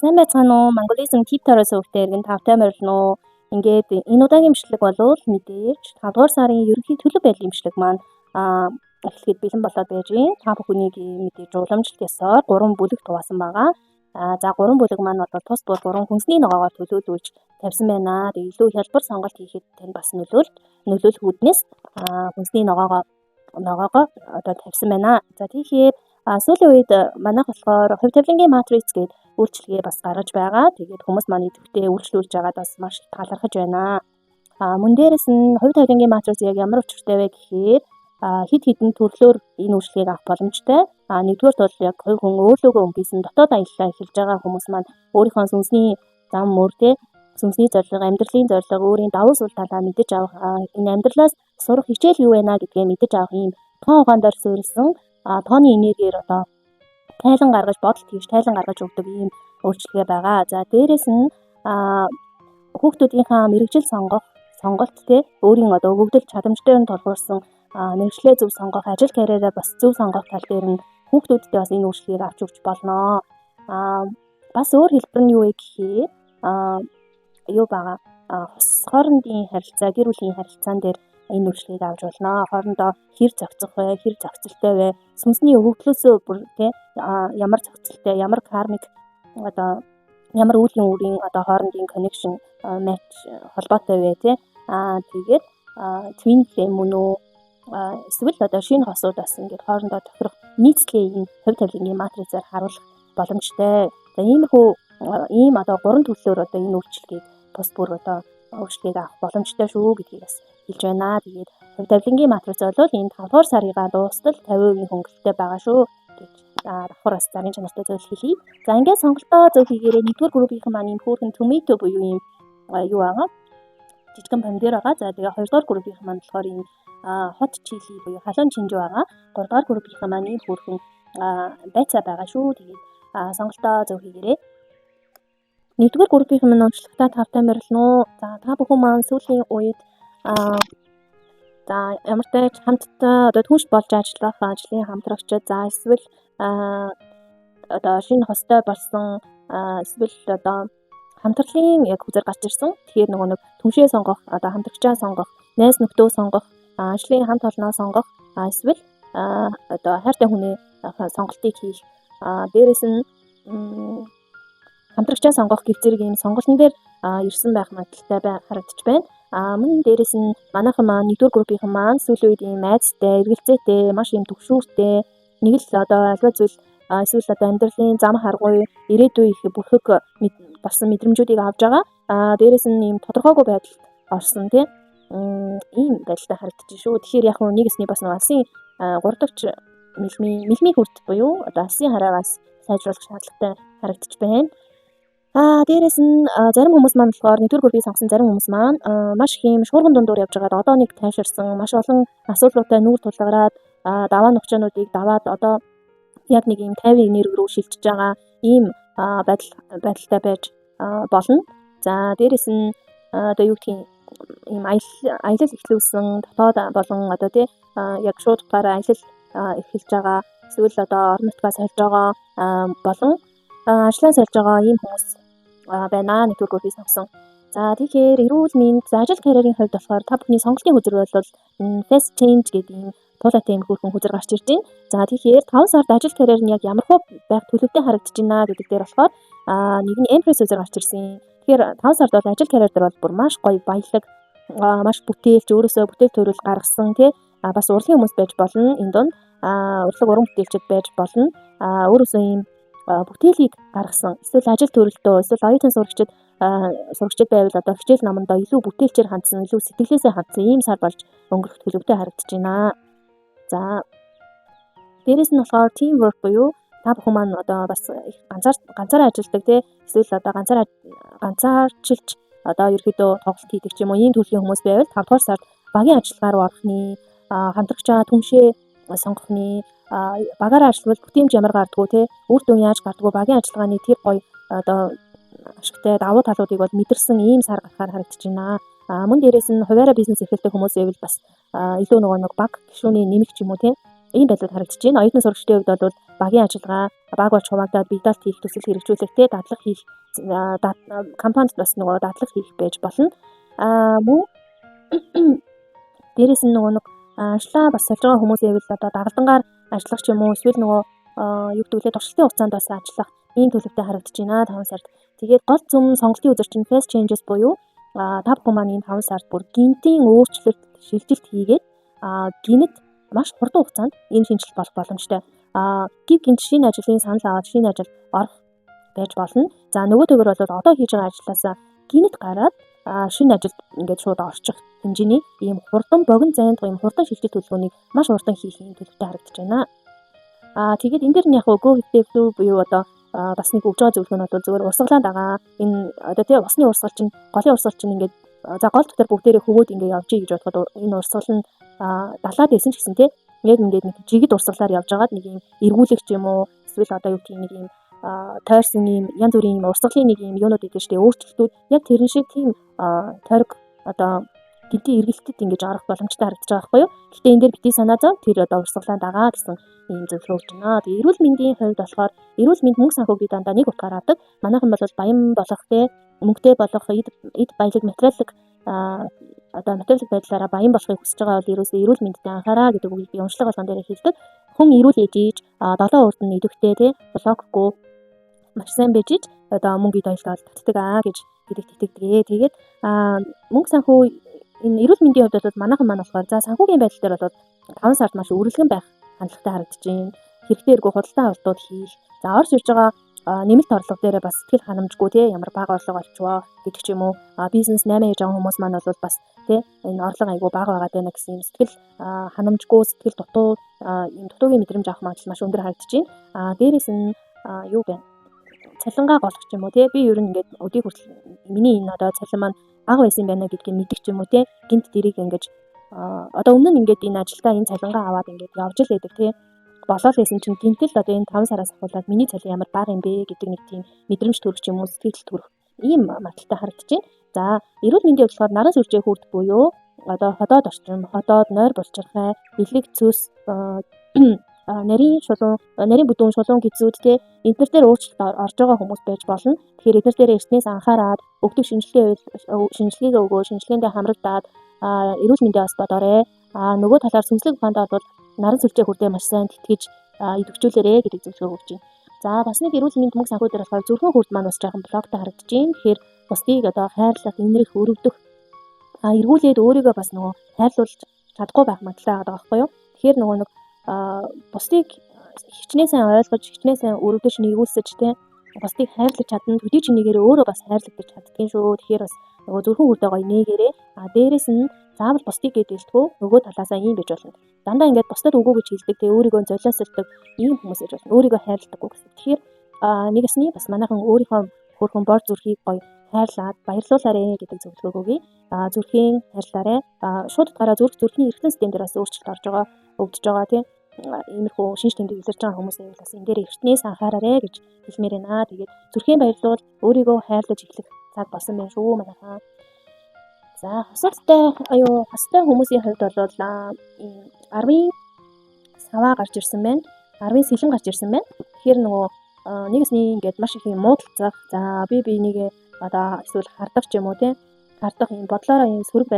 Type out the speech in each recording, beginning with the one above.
Сайн байцгаана уу? Монголизм тип тараас өвтэй иргэн тавтай морилно уу? Ингээд энэ удаагийн имшлэг болвол мэдээж 5 дугаар сарын ерөнхий төлөв байдлын имшлэг маань эхлэхэд бэлэн болоод байж гин. Та бүхнийг мэдээж уламжлалт ёсоор 3 бүлэг хуваасан байгаа. За 3 бүлэг маань бол тус бүр 3 хүнсний ногоогоор төлөвлөж тавьсан байна. Тэгээ илүү хялбар сонголт хийхэд тань бас нөлөөлөх үүднээс хүнсний ногоогоо одоо тавьсан байна. За тэгэхээр сүүлийн үед манайх болохоор хувь тавилангийн матриц гэдэг үйлчилгээ бас гаргаж байгаа. Тэгээд хүмүүс маань идэвхтэй үйлчлүүлж байгаад бас маш талархаж байна. Мөн дээрээс нь хувь тавилангийн матриц яг ямар учиртай вэ гэхээр хэд хэдэн төрлөөр энэ үйлчлэгийг авах боломжтой. Нэгдүгээр бол яг хувь хүн өөрлөгөө өнгөсөн дотоод аяллаа эхэлж байгаа хүмүүс маань өөрийнхөө сүнсний зам мөр сүнсний зорилго, амьдралын зорилго, өөрийн давуу сул талаа мэдэж авах, энэ амьдралаас сурах хичээл юу байна гэдгээ мэдэж авах юм тоон ухаандаар суурилсан тооны энергиээр одоо тайлан гаргаж бодолт хийж тайлан гаргаж өгдөг ийм үйлчлэгээ байгаа. За дээрээс нь хүүхдүүдийнхээ мэрэгжил сонголт өөрийн одоо өгөгдөл чадамжтай нь тулгуурсан мэрэгчлээ зөв сонгох, ажил карьераа бас зөв сонгох тал дээр нь хүүхдүүдтэй бас энэ үйлчлэгийг авч өгч болно. Бас өөр хэлбэр нь юу вэ гэхээр юу байгаа хоорондын харилцаа, гэр бүлийн харилцаан дээр энэ үйлчлэгийг авч болно. Хоорондоо хэр зохицох вэ, хэр зохицолтой вэ? Сүнсний өгөгдлөөсөө бүр ямар зохицолтой, ямар кармик одоо ямар үеийн үрийн одоо хоорондын connection match холбоотой вэ тэгээд twin flame мөн үү эсвэл одоо шинэ хосууд бас ингээд хоорондоо тохирох нийцлээ энэ хувь тавилангийн матрицаар харуулах боломжтой. За ийм одоо 3 төрлөөр одоо энэ үйлчлэгийг тус бүр одоо үйлчлэгийг авах боломжтой шүү гэдгийг бас хэлж байна. Тэгээд хувь тавилангийн матриц бол энэ 5 дугаар сарыгаа дуустал 50% хөнгөлөлттэй байгаа шүү гэж давхар бас зарын чанартай зөвлөл хэлье. За ингээд сонголтоо зөв хийгээрээ нэгдүгээр группийн маань энэ хүүхэн tomato буюу ийм юу байгаа жижигэн помидор байгаа. За тэгээ 2 дугаар группийн маань болохоор ийм hot chili буюу халуун чинж байгаа. 3 дугаар группийн маань ийм хүүхэн байцаа байгаа шүү. Тэгээд сонголтоо зөв хийгээрээ. Нэгдүгээр группийн маань онцлогтой тавтай морилно. За та бүхэн маань сүүлийн үед за ямар ч тач хамтдаа одоо түнш болж ажиллах ажлын хамтрагчид за эсвэл одоо шинэ хостой болсон эсвэл одоо хамтралын яг хүзэр гарч ирсэн. Тэгэхээр нөгөө нэг түншээ сонгох, одоо хамтрагчаа сонгох, найз нөхдөө сонгох, ажлын хамт олноо сонгох, эсвэл одоо хайртай хүний сонголтыг хийх. Дээрээс нь хамтрагчаа сонгох гэх зэрэг ийм сонголтын дээр ирсэн байх магадлалтай харагдаж байна. Мөн дээрээс нь манайхан маань нэгдүгээр группийн маань сүүлийн үед ийм айцтай, эргэлзээтэй, маш ийм төгшүүртэй нэг л одоо альва зүйл эсвэл одоо амьдралын зам харгуй ирээдүй их бүрхэг болсон мэдрэмжүүдийг авж байгаа. Дээрээс нь ийм тодорхойгүй байдалд орсон ийм байдалтай харагдаж шүү. Тэгэхээр яг нэг эсний бас нэг алсын 3 дахь мэлмийн хүрт буюу одоо алсын хараагаас сайжруулах шаардлагатай харагдаж байна. Дээрээс нь зарим хүмүүс маань болохоор нэгдүгээр группийг сонгосон зарим хүмүүс маань маш их юм шуурган дундуур явж байгаад одоо нэг тайширсан маш олон асуудлуудтай нүүр тулгараад даваа нөхцөнүүдийг даваад одоо яг нэг юм 50 энерги рүү шилжиж байгаа ийм байдалтай байж болно. За дээрээс нь одоо юу гэдгийг ийм аялал эхлүүлсэн дотоод болон одоо яг шууд утгаараа аялал эхэлж байгаа эсвэл одоо орон нутгаа сольж байгаа болон ажлаа сольж байгаа ийм хүмүүс байна нэгдүгээр группийг сонгосон. За тэгэхээр эрүүл мэнд ажил карьерийн хувьд болохоор та бүхний сонголтын хүзэр бол fast change гэдэг ийм туулаатай юм хүүхэн хүзэр гарч ирж байна. За тэгэхээр 5 сард ажил карьер нь яг ямар хөө байх төлөвтэй харагдаж байна гэдэг дээр болохоор нэг нь Empress хүзэр гарч ирсэн. Тэгэхээр 5 сард бол ажил карьер дээр бол бүр маш гоё баялаг маш бүтээлч өөрөөсөө бүтээл төрөл гаргасан бас урлагийн хүмүүс байж болно. Энэ донд урлаг уран бүтээлчд байж болно. Өөрөөсөө ийм бүтээлийг гаргасан эсвэл ажил төрөлтөө эсвэл оюутан сурагчид байвал одоо хичээл номондоо илүү бүтээлчээр хандсан, илүү сэтгэлээсээ хандсан ийм сар болж өнгөрөх төлөвтэй харагдаж байна. За дээрээс нь болохоор team work буюу та бүхэн маань одоо бас ганцаараа ажилдаг эсвэл одоо ганцаарчилж одоо ерөөдөө тоглолт хийдэг ч юм уу ийм төрлийн хүмүүс байвал 5 дугаар сард багийн ажиллагаа руу орохны хамтрагчаа түншээ сонгохны багаараа ажиллавал бүтээмж ямар гардггүй үр дүн яаж гардггүй багийн ажиллагааны тэр гоё одоо ашигтай давуу талуудыг бол мэдэрсэн ийм сар гарахаар харагдаж байна. Мөн дээрээс нь хуваараа бизнес эрхэлдэг хүмүүс байвал бас илүү нөгөө нэг баг гишүүний нэмэх ч юм уу ийм байдлаар харагдаж байна. Оюутан сурагчдын хувьд бол багийн ажиллагаа, баг болж хуваагдаад бигдалт хийх төсөл хэрэгжүүлэх те дадлага хийх компанид бас нөгөө дадлага хийх байж болно. Мөн дээрээс нь нөгөө нэг ажлаа бас сольж байгаа хүмүүс байвал одоо дагалдангаар ажиллах ч юм уу эсвэл нөгөө юу гэдэг вэ туршилтын хугацаанд бас ажиллах ийм төлөвтэй харагдаж байна 5 сард. Тэгээд гол зөв сонголтын үзэр чинь phase changes буюу та бүхэн маань энэ 5 сард бүр гинтийн өөрчлөлт шилжилт хийгээд гинэт маш хурдан хугацаанд энэ шинжилт болох боломжтой. Гинт шинэ ажлын санал аваад шинэ ажил орох байж болно. За нөгөө төгөр бол одоо хийж байгаа ажлаас гинэт гараад шинэ ажилд ингээд шууд орчих хэмжээний ийм хурдан богино зайд ийм хурдан шилжилт төлөвлөгөөнийг маш хурдан хийх юм төлөвтэй харагдаж байна. Тэгээд энэ дэр нь яг go with the flow буюу одоо бас нэг өгж байгаа зөвлөгөө нь бол зөвхөн урсгалаад байгаа. Энэ одоо тий усны урсгал чинь голын урсгал чинь ингээд за гол дотор бүгдээрээ хөвөөд ингээд явж ий гэж бодоход энэ урсгал нь далаад байсан ч гэсэн тий яг ингээд нэг жигд урсгалаар явж байгаад нэг юм эргүүлэгч юм уу эсвэл одоо юу гэх юм нэг юм тойрсон юм янз бүрийн юм урсгалын нэг юм юунууд идэв штэ өөрчлөлтүүд яг тэрэн шиг тийм тойрог одоо гинтийн эргэлтэд ингэж арах боломжтой харагдаж байгаа байхгүй юу. Гэхдээ энэ дээр битгий санаа зов тэр одоо урсгалаад байгаа гэсэн ийм зөвлөгөө өгч байна. Тэгээ эрүүл мэндийн хувьд болохоор эрүүл мэнд мөнгө санхүүг дандаа нэг утгаар авдаг. Манайхан бол баян болох те мөнгөтэй болох эд баялаг материалын одоо материалын байдлаараа баян болохыг хүсэж байгаа бол ерөөсөө эрүүл мэндэд анхаараа гэдэг үгийг би уншлага болгон дээр хэлдэг. Хүн эрүүл ээжиж 7 урд нь идэвхтэй те блокгүй маш сайн байж ич одоо мөнгөний тойлтол татдаг гэж гэдэгт итгэдэг. Тэгээд мөнгө санхүү энэ эрүүл мэндийн хувьд бол манайхан маань болохоор за санхүүгийн байдал дээр бол 5 сард маш өргөлгөн байх хандлагатай харагдаж байна. Хэрэгтэй эргүү худалдаа авалтууд хийх. За орж ирж байгаа нэмэлт орлого дээр бас сэтгэл ханамжгүй те ямар бага орлого олчваа гэдэг ч юм уу бизнес 8 хийж байгаа хүмүүс маань бол бас те энэ орлого айгүй бага байгаа даа гэсэн юм сэтгэл ханамжгүй сэтгэл дутуу ийм дутуугийн мэдрэмж авах магадлал маш өндөр харагдаж байна. Дээрээс нь юу вэ? Цалингаа голох ч юм уу те би ер нь ингээд өдийг хүртэл миний энэ одоо цалин маань бага байсан байна гэдгийг мэдэх ч юм уу те гинт дэрийг ингэж одоо өмнө нь ингээд энэ ажилдаа энэ цалингаа аваад ингээд явж л байдаг те болоод байсан чинь гинтэл одоо энэ 5 сараас ахуулаад миний цалин ямар бага юм бэ гэдэг нэг тийм мэдрэмж төрөх юм уу сэтгэл төрөх ийм магадлалтай харагдаж байна. За эрүүл мэндийн болохоор наран сүлжээ хүрдэх буюу одоо ходоод орчин ходоод нойр булчирхай бэлэг цөс нарийн бүдүүн шулуун гизүүд те эдгээр дээр өөрчлөлт орж байгаа хүмүүс байж болно. Тэгэхээр эдгээр дээр эртнээс анхаарад өгдөг шинжилгээ өгөө шинжилгээндээ хамрагдаад эрүүл мэндийн бас бодоорой. Нөгөө талаар сүнслэг ухаанд бол наран сүлжээ хүрдээ маш сайн тэтгэж идэвхжүүлээрэ гэдэг зөвлөгөө өгч байна. За бас нэг эрүүл мэнд мөнгө санхүү дээр болохоор зүрхэн хүрд маань бас жоохон блоктой харагдаж байна. Тэгэхээр бусдыг одоо хайрлах, инэрх, өрөвдөх эргүүлээд өөрийгөө бас нөгөө хайрлуулж чадахгүй байх магадлал байгаа байхгүй юу? Тэгэхээр нөгөө нэг бусдыг хичнээн сайн ойлгож, хичнээн сайн өрөвдөж нэгүүлсэж те бусдыг хайрлаж чадна. Төдий ч нэгээрээ өөрөө бас хайрлагдаж чаддгийн шүү. Тэгэхээр бас нөгөө зүрхэн хүрдээ гоё нээгээрээ дээрээс нь заавал бусдыг гэдэлтгүү нөгөө талаасаа ийм байж болно. Дандаа ингээд бусдад үгүй гэж хэлдэг те өөрийгөө золиосолдог ийм хүмүүс байж болно. Өөрийгөө хайрладаггүй гэсэн. Тэгэхээр нэгэсний бас манайхан өөрийнхөө хөрхөн бор зүрхийг гоё хайрлаад баярлуулаарэ гэдэг зөвлөгөө өгье. Зүрхийн хайрлаарэ. Шууд утгаараа зүрхийн эрхлэн систем дээр бас өөрчлөлт орж байгаа өгдөж байгаа тийм иймэрхүү шинж тэмдэг илэрж байгаа хүмүүс байвал бас энэ дээр эртнээс анхаараарэ гэж хэлмээр байна. Тэгээд зүрхийн баярлуул өөрийгөө хайрлаж эхлэх цаг болсон байх шүү манайхаа. За хостой хүмүүсийн хувьд бол 10-ын саваа гарч ирсэн байна. 10-ын сэлэм гарч ирсэн байна. Тэгэхээр нөгөө нэгэсний ингээд маш их юм муудалцах. За би энийгээ одоо эсвэл хардах ч юм уу тийм хардах юм бодлороо юм сөрөг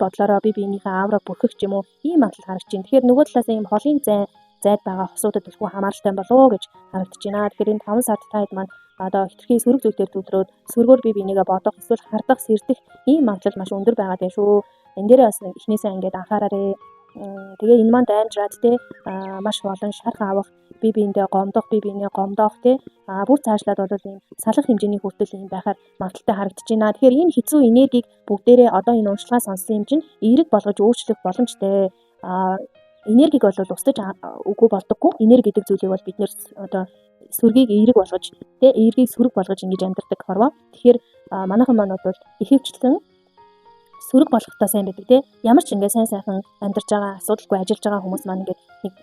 бодлороо би биенийхээ аавраа бүрхэх ч юм уу ийм магадлал харагдаж байна. Тэгэхээр нөгөө талаас ийм холын зайд байгаа хосуудад төлхөө хамааралтай болов гэж харагдаж байна. Тэгэхээр энэ 5 сард таад маань одоо хитрхи сөрөг зүйлээр төдрөөд сөргөөр би бинийгээ бодох эсвэл хардах сэрдэх ийм магадлал маш өндөр байгаа даа шүү. Энэ дээрээ бас эхнээсээ ингээд анхаараарэ. Тэгээ энэ маань дайнжраад те маш олон шарх авах би биендээ гомдох те бүр цаашлаад бол ийм салах хэмжээний хүртэл ийм байхаар магадaltaй харагдаж байна. Тэгэхээр энэ хэцүү энергийг бүгдээрээ одоо энэ уншлагаа сонссон юм чинь эерэг болгож өөрчлөх боломжтой. Энергийг бол устж үгүй болдоггүй. Энерги гэдэг зүйлийг бол бид нэр одоо сүргийг эерэг болгож те эергийг сүрэг болгож ингэж амьдардаг хорвоо. Тэгэхээр манайхан маань бол ихэвчлэн сүрэг болохтой сайн байдаг те ямар ч ингэ сайхан амьдарч байгаа асуудалгүй ажиллаж байгаа хүмүүс маань ингээд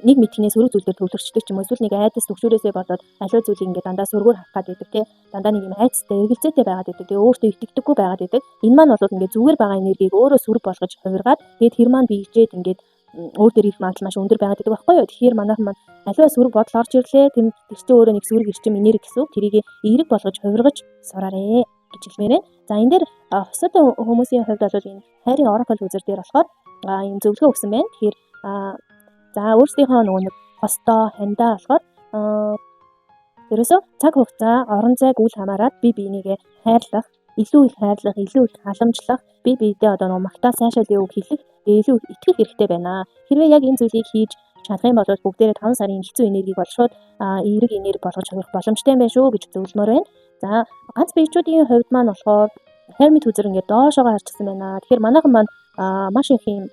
нэг мэдхнээ сөрөг зүйлээр төвлөрчдөг ч юм уу эсвэл нэг айдас төгшөрөөсөө болоод аливаа зүйлийг ингээд дандаа сөргөөр харах гэдэг те дандаа нэг юм айцтай эргэлзээтэй байгаад байдаг те өөртөө итгэдэггүй байгаад байдаг энэ маань бол ингээд зүгээр байгаа энергийг өөрөө сүрэг болгож хувиргаад тэгээд тэр маань биежээд ингээд өөр дээр их магадлал маш өндөр байгаад байдаг байхгүй юу. Тэгэхээр манайхан маань аливаа сүрэг бодол орж ирлээ. Тэр чинь өөрөө нэг сүрэг эрчим энерги гэсэн үг. Тэрийг эерэг болгож хувиргаж сураарэ гэж хэлмээр байна. За энэ дээр хосод хүмүүсийн хувьд бол энэ хайрын oracle үзэр дээр болохоор энэ зөвлөгөө өгсөн байна. Тэгэхээр за өөрсдийнхөө нөгөө нэг хостоо хандаа болохоор ерөөсөө цаг хугацаа, орон зайг үл хамааран бие биенийгээ хайрлах, илүү их хайрлах, илүү их халамжлах, бие биедээ одоо нөгөө магтаа сайшаалын үг хэлэх, илүү итгэх хэрэгтэй байна. Хэрвээ яг энэ зүйлийг хийж чадах юм бол бүгдээрээ 5 сарын хэцүү энергийг бол шууд эерэг энерги болгож хувирах боломжтой юм байна шүү гэж зөвлөмөр байна. За ганц биечүүдийн хувьд маань болохоор Hermit үзэр ингээд доошоогоо харчихсан байна. Тэгэхээр манайхан маань маш их юм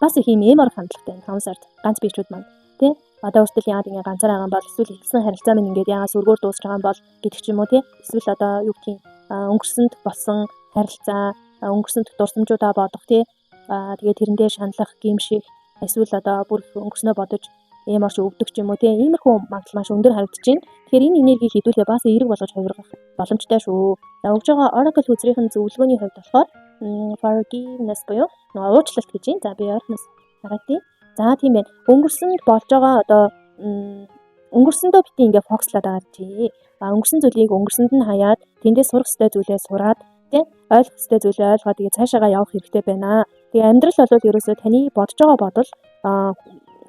бас их юм эмор хандлагатай 5 сард ганц биечүүд маань тий одоо өөртөө яагаад ингэ ганцаар байгаа юм бол эсвэл хэлсэн харилцаа минь ингээд яагаад сүргээр дуусч байгаа юм бол гэдэг ч юм уу тий эсвэл одоо юу гэх юм өнгөрсөнд болсон харилцаа өнгөрсөнд дурсамжуудаа бодох тий тэгээд тэрэндээ шаналлах гимших эсвэл одоо бүр өнгөрснөө бодож эморч өвдөх ч юм уу тий иймэрхүү магадлал маш өндөр харагдаж байна. Тэгэхээр энэ энергийг хэдүүлээ бас эерэг болгож хувиргах боломжтой шүү. За өгж байгаа Oracle үзрийн зөвлөгөөний хувьд болохоор forgiveness буюу уучлалт гэж юм. За би ойрхоноос харагдъя. За тийм байна. Өнгөрсөнд болж байгаа одоо өнгөрсөндөө битгий ингээ фокуслаад байгаа чи. Өнгөрсөн зүйлийг өнгөрсөнд нь хаяад тэндээ сурах ёстой зүйлээ сураад тий ойлгох ёстой зүйлээ ойлгоод тэгээ цаашаагаа явах хэрэгтэй байна. Тэгээ амьдрал бол ерөөсөө таны бодож байгаа бодол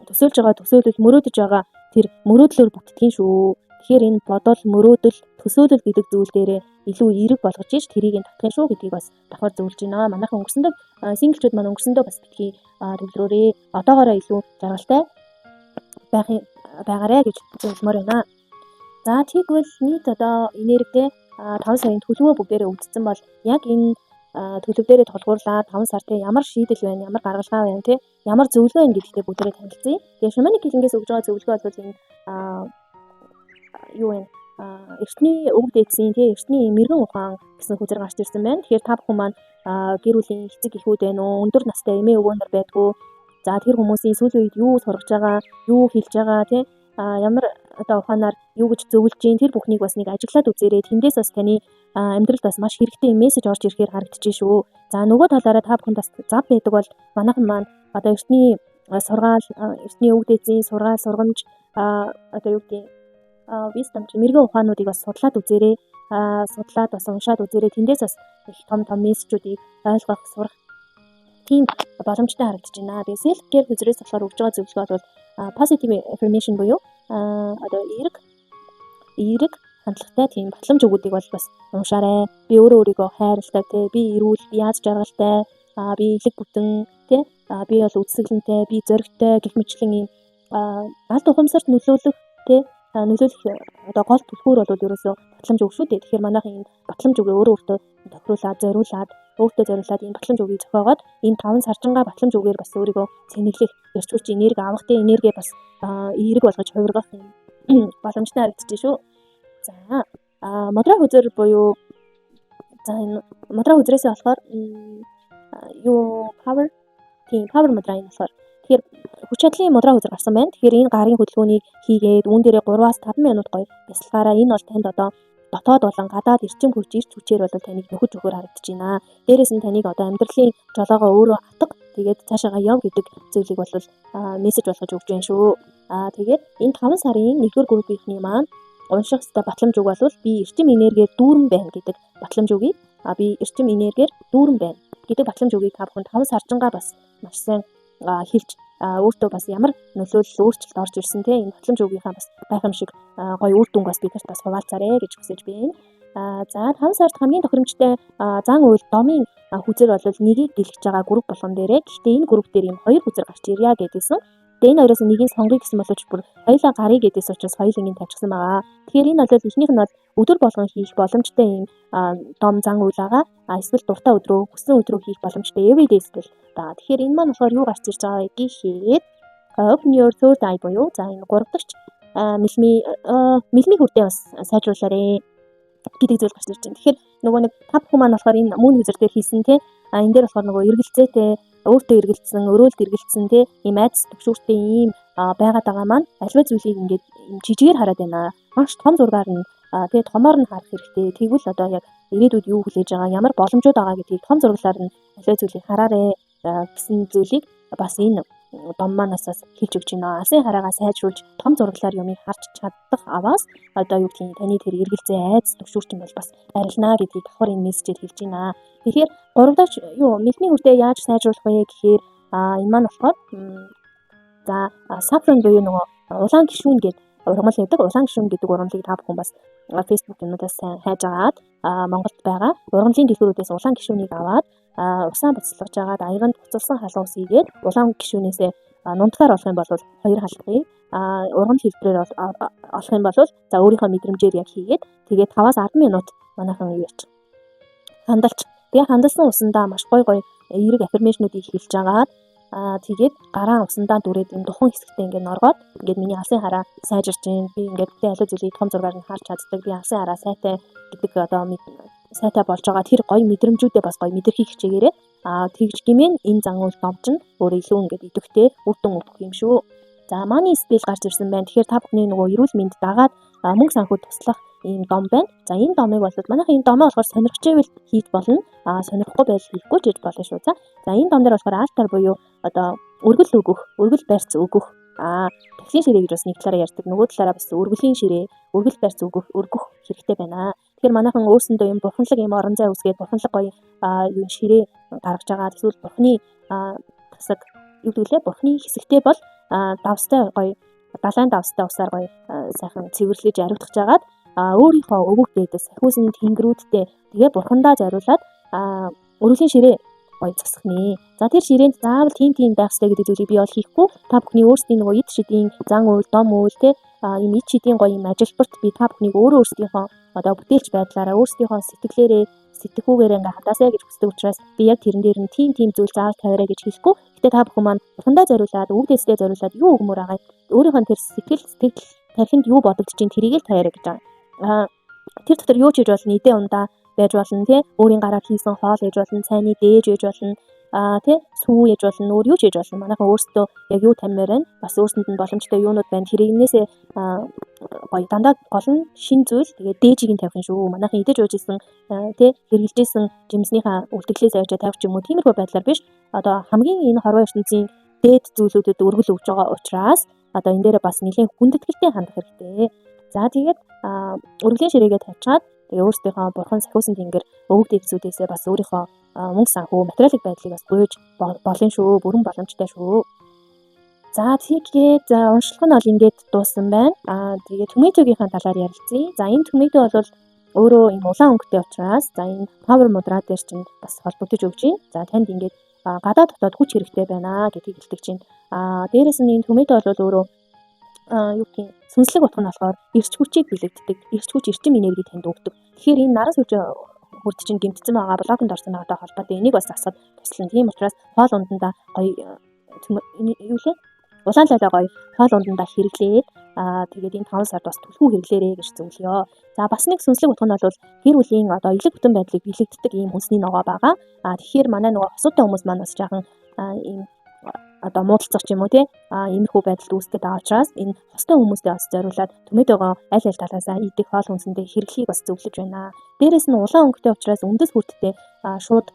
төсөөлж байгаа төсөөлөл мөрөөдөж байгаа тэр мөрөөдлөөр бүтдгийн шүү. Тэгэхээр энэ бодол мөрөөдөл төсөөлөл гэдэг зүйл дээрээ илүү эерэг болгож иж тэрийг татах шүү гэдгийг бас давхар зөвлөж байна. Манайхан өнгөрсөндөө синглчүүд маань өнгөрсөндөө бас битгий төвлөрөөрэй. Одоогоороо илүү жаргалтай байгаарэ гэж зөвлөмөр байна. За тэгвэл нийт одоо энергитэй 5 сарын төлөвөө бүгдээрээ үлдсэн бол яг энэ төлөв дээрээ тулгуурлаад 5 сартай ямар шийдэл байна, ямар гаргалгаа байна тий ямар зөвлөгөө байна гэдэгтээ бүгдээрээ танилцъя. Тэгээ шаманик хэлэнгээс өгж байгаа зөвлөгөө бол энэ юу вэ? Эртний өвөг дээдсийн тий эртний мэрэгэн ухаан гэсэн хүзэр гарч ирсэн байна. Тэгэхээр та бүхэн маань гэр бүлийн эцэг эхүүд байна уу? Өндөр настай эмээ өвгөө нар байдгүй. За тэр хүмүүсийн сүүлийн үед юу сургаж байгаа, юу хэлж байгаа тий ямар одоо ухаанаар юу гэж зөвлөж гин тэр бүхнийг бас нэг ажиглаад үзээрэй. Тэндээс бас таны амьдралд бас маш хэрэгтэй мессеж орж ирэхээр харагдчихжээ шүү. За нөгөө талаараа та бүхэнд бас зав байдаг бол манайхан маань одоо эртний сургаал, эртний өвөг дээдсийн сургаал, сургамж одоо юу гэдэг wisdom мэрэгэн ухаануудыг бас судлаад үзээрэй. Судлаад бас уншаад үзээрэй. Тэндээс бас их том мессежүүдийг ойлгох, сурах тийм боломжтой харагдаж байна. Тэгээ self care хүзрээс болохоор өгж байгаа зөвлөгөө бол positive affirmation буюу одоо эерэг хандлагатай тийм батламж өгүүдийг бол бас уншаарай. Би өөрийгөө хайрладаг тий би эрүүл, би аз жаргалтай, би элэг бүтэн тий би бол үсгэлэнтэй, би зоригтой гэх мэтлэн ийм алд ухамсарт нөлөөлөх тий одоо гол түлхүүр бол ерөөсөө батламж өг шүү дээ. Тэгэхээр манайхан энэ батламж өгөө өөртөө тохируулаад, зориулаад, өөртөө зориулаад энэ батламж өгийг зохиогоод энэ 5 сарчингаа батламж өгөөр бас өөрийгөө цэнэглэх, эрч хүч энерги авахтай энерги бас эерэг болгож хувиргах юм боломжтой харагдчих шүү. За модраа хүзэр буюу за энэ модраа хүзрээсээ болохоор юу power модраа юм болохоор тэгэхээр хүч чадлын модраа хүзэр гарсан байна. Тэгэхээр энэ гарын хөдөлгөөнийг хийгээд үүн дээрээ 3-аас 5 минут гоё бясалгаараа энэ бол танд одоо дотоод болон гадаад эрчим хүч ирч хүчээр бол таныг нөхөж өгөхөр харагдаж байна. Дээрээс нь таныг одоо амьдралын жолоогоо өөрөө хатга тэгээд цаашаага яв гэдэг зүйлийг бол мессеж болгож өгч байна шүү. Тэгээд энэ 5 сарын 1-р группийнхний маань унших хэвээр батламж үг бол би эрчим энергээр дүүрэн байна гэдэг батламж үгийг би эрчим энергээр дүүрэн байна гэдэг батламж үгийг та бүхэн 5 сарчингаа бас маш сайн хэлж өөртөө бас ямар нөлөөлөл өөрчлөлт орж ирсэн те энэ батламж үгийнхаа бас гайхамшиг гоё үр дүнг бас бидэрт бас хуваалцаарэ гэж хүсэж байна. За 5 сард хамгийн тохиромжтой зан үйл домын хүзэр бол нэгийг дэлгэж байгаа групп болгон дээрээ гэхдээ энэ групп дээр юм 2 хүзэр гарч ирья гэдээсэн. Тэгээ энэ хоёроос нэгийг сонгоё гэсэн боловч бүр хоёулаа гарыг гэдээс учраас хоёулынгийн тавьчихсан байгаа. Тэгэхээр энэ бол эхнийх нь бол өдөр болгон хийх боломжтой юм дом зан үйл байгаа. Эсвэл дуртай өдрөө хүссэн өдрөө хийх боломжтой everyday skill. Тэгэхээр энэ маань болохоор юу гарч ирж байгаа гэхээр open your third eye буюу за энэ 3 дахь мэлми хүрдээ бас сайжруулаарэ гэдэг зүйл гарч ирж байна. Тэгэхээр нөгөө нэг та бүхэн маань болохоор энэ мөн хүзэр дээр хийсэн те энэ дээр болохоор нөгөө эргэлзээтэй өөртөө эргэлцсэн, өрөөлд эргэлцсэн те ийм айдас төгшүүртэй ийм байгаад байгаа маань альва зүйлийг ингээд жижигээр хараад байна. Маш том зургаар нь тэгээ томоор нь харах хэрэгтэй. Тэгвэл одоо яг ирээдүйд юу хүлээж байгаа, ямар боломжууд байгаа гэдгийг том зурглаар нь альва зүйлийг хараарэ гэсэн зүйлийг бас энэ дом манасаас хэлж өгч байна. Алсын хараагаа сайжруулж том зураглаар юмыг харж чадах аваас одоо юу гэдгийг таны тэр эргэлзээ айц төвшүүрчин бол бас арилнаа гэдгийг давхар энэ мессежээр хэлж байна. Тэгэхээр гуравдаач мэлмийн үрдээ яаж сайжруулах вэ гэхээр энэ маань болохоор за saffron буюу нөгөө улаан гишүүн гэдэг ургамал гэдэг улаан гишүүн гэдэг ургамлыг та бүхэн бас Facebook юмудаас хайж агаад Монголд байгаа ургамлын дэлгүүрүүдээс улаан гишүүнийг аваад усаа буцалгаж агаад аяганд буцалсан халуун ус ийгээд улаан гишүүнээсээ нунтгаар олох юм бол 2 халахыг ургамал хэлбэрээр олох юм бол за өөрийнхөө мэдрэмжээр яг хийгээд тэгээд 5-аас 10 минут манайхан юу яач хандалж тэгээ хандалсан усандаа маш гой эерэг аффирмашнуудыг хэлж агаад тэгээд гараа усандаа дүрээд энэ духан хэсэгтээ ингээд норгоод ингээд миний алсын хараа сайжирч гин би ингээд бүтэн аливаа зүйлийг том зургаар нь харж чаддаг би алсын хараа сайтай гэдэг одоо сайтай болж байгаа тэр гоё мэдрэмжүүдээ бас гоё мэдэрхийг хичээгээрээ тэгж гимэн энэ зан үйл ном чинь өөрөө илүү ингээд идэвхтэй үрдэн өгөх юм шүү. За money spell гарч ирсэн байна. Тэгэхээр та бүхний нөгөө эрүүл мэнд дагаад мөнгө санхүү туслах ийм дом байна. За энэ домыг бол манайхан энэ домоо болохоор сонирхчээвэл хийж болно. Сонирхгүй байл хийхгүй ч гэж болно шүү. За энэ дом дээр болохоор альтар буюу одоо өргөл өгөх, өргөл барьц өгөх. Тахлын ширээ гэж бас нэг талаараа ярьдаг. Нөгөө талаараа бас өргөлийн ширээ, өргөл барьц өгөх хэрэгтэй байна. Тэгэхээр манайхан өөрсөндөө юм бурханлаг юм орон зай үсгээд бурханлаг гоё юм ширээ гаргаж байгаа. Эсвэл бурхны хэсэг юу гэвэл бурхны хэсэгтэй бол давстай гоё далайн давстай усаар гоё сайхан цэвэрлэж ариутгаж агаад өөрийнхөө өвөг дээдэс сахиусан тэнгэрүүдтэй тэгээ бурхандаа зориулаад өргөлийн ширээ гоё засах нэ. За тэр ширээнд заавал тийм байх хэрэгтэй гэдэг зүйлийг би бол хийхгүй. Та бүхний өөрсдийн нөгөө эд шидийн зан үйл, дом үйл те ийм эд шидийн гоё юм ажилбарт би та бүхнийг өөрсдийнхөө одоо бүтээлч байдлаараа өөрсдийнхөө сэтгэлээрээ сэтгүүгээрээ ингээ хатаасаа гэж хүсдэг учраас би яг тэрэн дээр нь тийм зүйл заавал тавиараа гэж хэлэхгүй. Гэтэ та бүхэн маань бурхандаа зориулаад өвгдөөсдөө зориулаад юу өгмөр байгаа. Өөрийнхөө тэр сэтгэл тархинд юу бодогдож чинь тэрийг л тавиараа гэж байгаа. Тэр дотор юу ч хийж болно, идэ ундаа байж болно тий. Өөрийн гараар хийсэн хоол хийж болно, цайны дээж байж болно. Тий сүү хийж болно, өөр юу ч хийж болно. Манайхан өөрсдөө яг юу таммаар байна. Бас өөрсөнд нь боломжтой юунууд байна. Тэрийгнээсээ гоё дандаа гол нь шин зүйл тэгээ дээжийг нь тавих юм шүү. Манайхан идэж ууж исэн тий хэрэгжилжсэн жимснийхаа үлтгэлээс авчаа тавих юм уу. Тиймэрхүү байдлаар биш. Одоо хамгийн энэ хорвоо ертөнцийн дээд зүйлүүдэд өргөл өгж байгаа учраас одоо энэ дээр бас нэлээд хүндэтгэлтэй хандах хэрэгтэй. За тэгээд өргөлийн ширээгээ тавьчаад тэгээ өөрсдийнхөө бурхан сахиусан тэнгэр өвөг дээдсүүдээсээ бас өөрийнхөө мөнгө санхүү материалын байдлыг бас гуйж болно шүү. Бүрэн боломжтой шүү. За тэгээд уншлах нь бол ингээд дууссан байна. Тэгээд томатогийнхаа талаар ярилцъя. За энэ томато бол өөрөө юм улаан өнгөтэй учраас за энэ power мудраа дээр чинь бас холбогдож өгч байна. За танд ингээд гадаа дотоод хүч хэрэгтэй байна гэдгийг хэлдэг чинь. Дээрээс нь энэ томато бол өөрөө юу гэх юм сүнслэг утга нь болохоор эрч хүчийг бэлэгддэг. Эрч хүч эрчим энерги танд өгдөг. Тэгэхээр энэ наран сүлжээ хүрд чинь гэмтсэн байгаа блоконд орсон байгаатай холбоотой энийг бас засаад туслана. Тийм учраас хоол ундандаа гоё юу лээ улаан лалаа гоё хоол ундандаа хэрэглээд тэгээд энэ 5 сард бас түлхүү хэрэглээрэй гэж зөвлөё. За бас нэг сүнслэг утга нь бол гэр бүлийн одоо элэг бүтэн байдлыг бэлэгддэг ийм хүнсний ногоо байгаа. Тэгэхээр манай нөгөө хосуутай хүмүүс маань бас жаахан ийм одоо муудалцах юм уу те иймэрхүү байдалд үүсгэж байгаа учраас энэ хостой хүмүүстэй бас зориулаад томатогоо аль талаасаа идэх хоол хүнсэндээ хэрэглэхийг бас зөвлөж байна. Дээрээс нь улаан өнгөтэй учраас үндэс хүрттэй шууд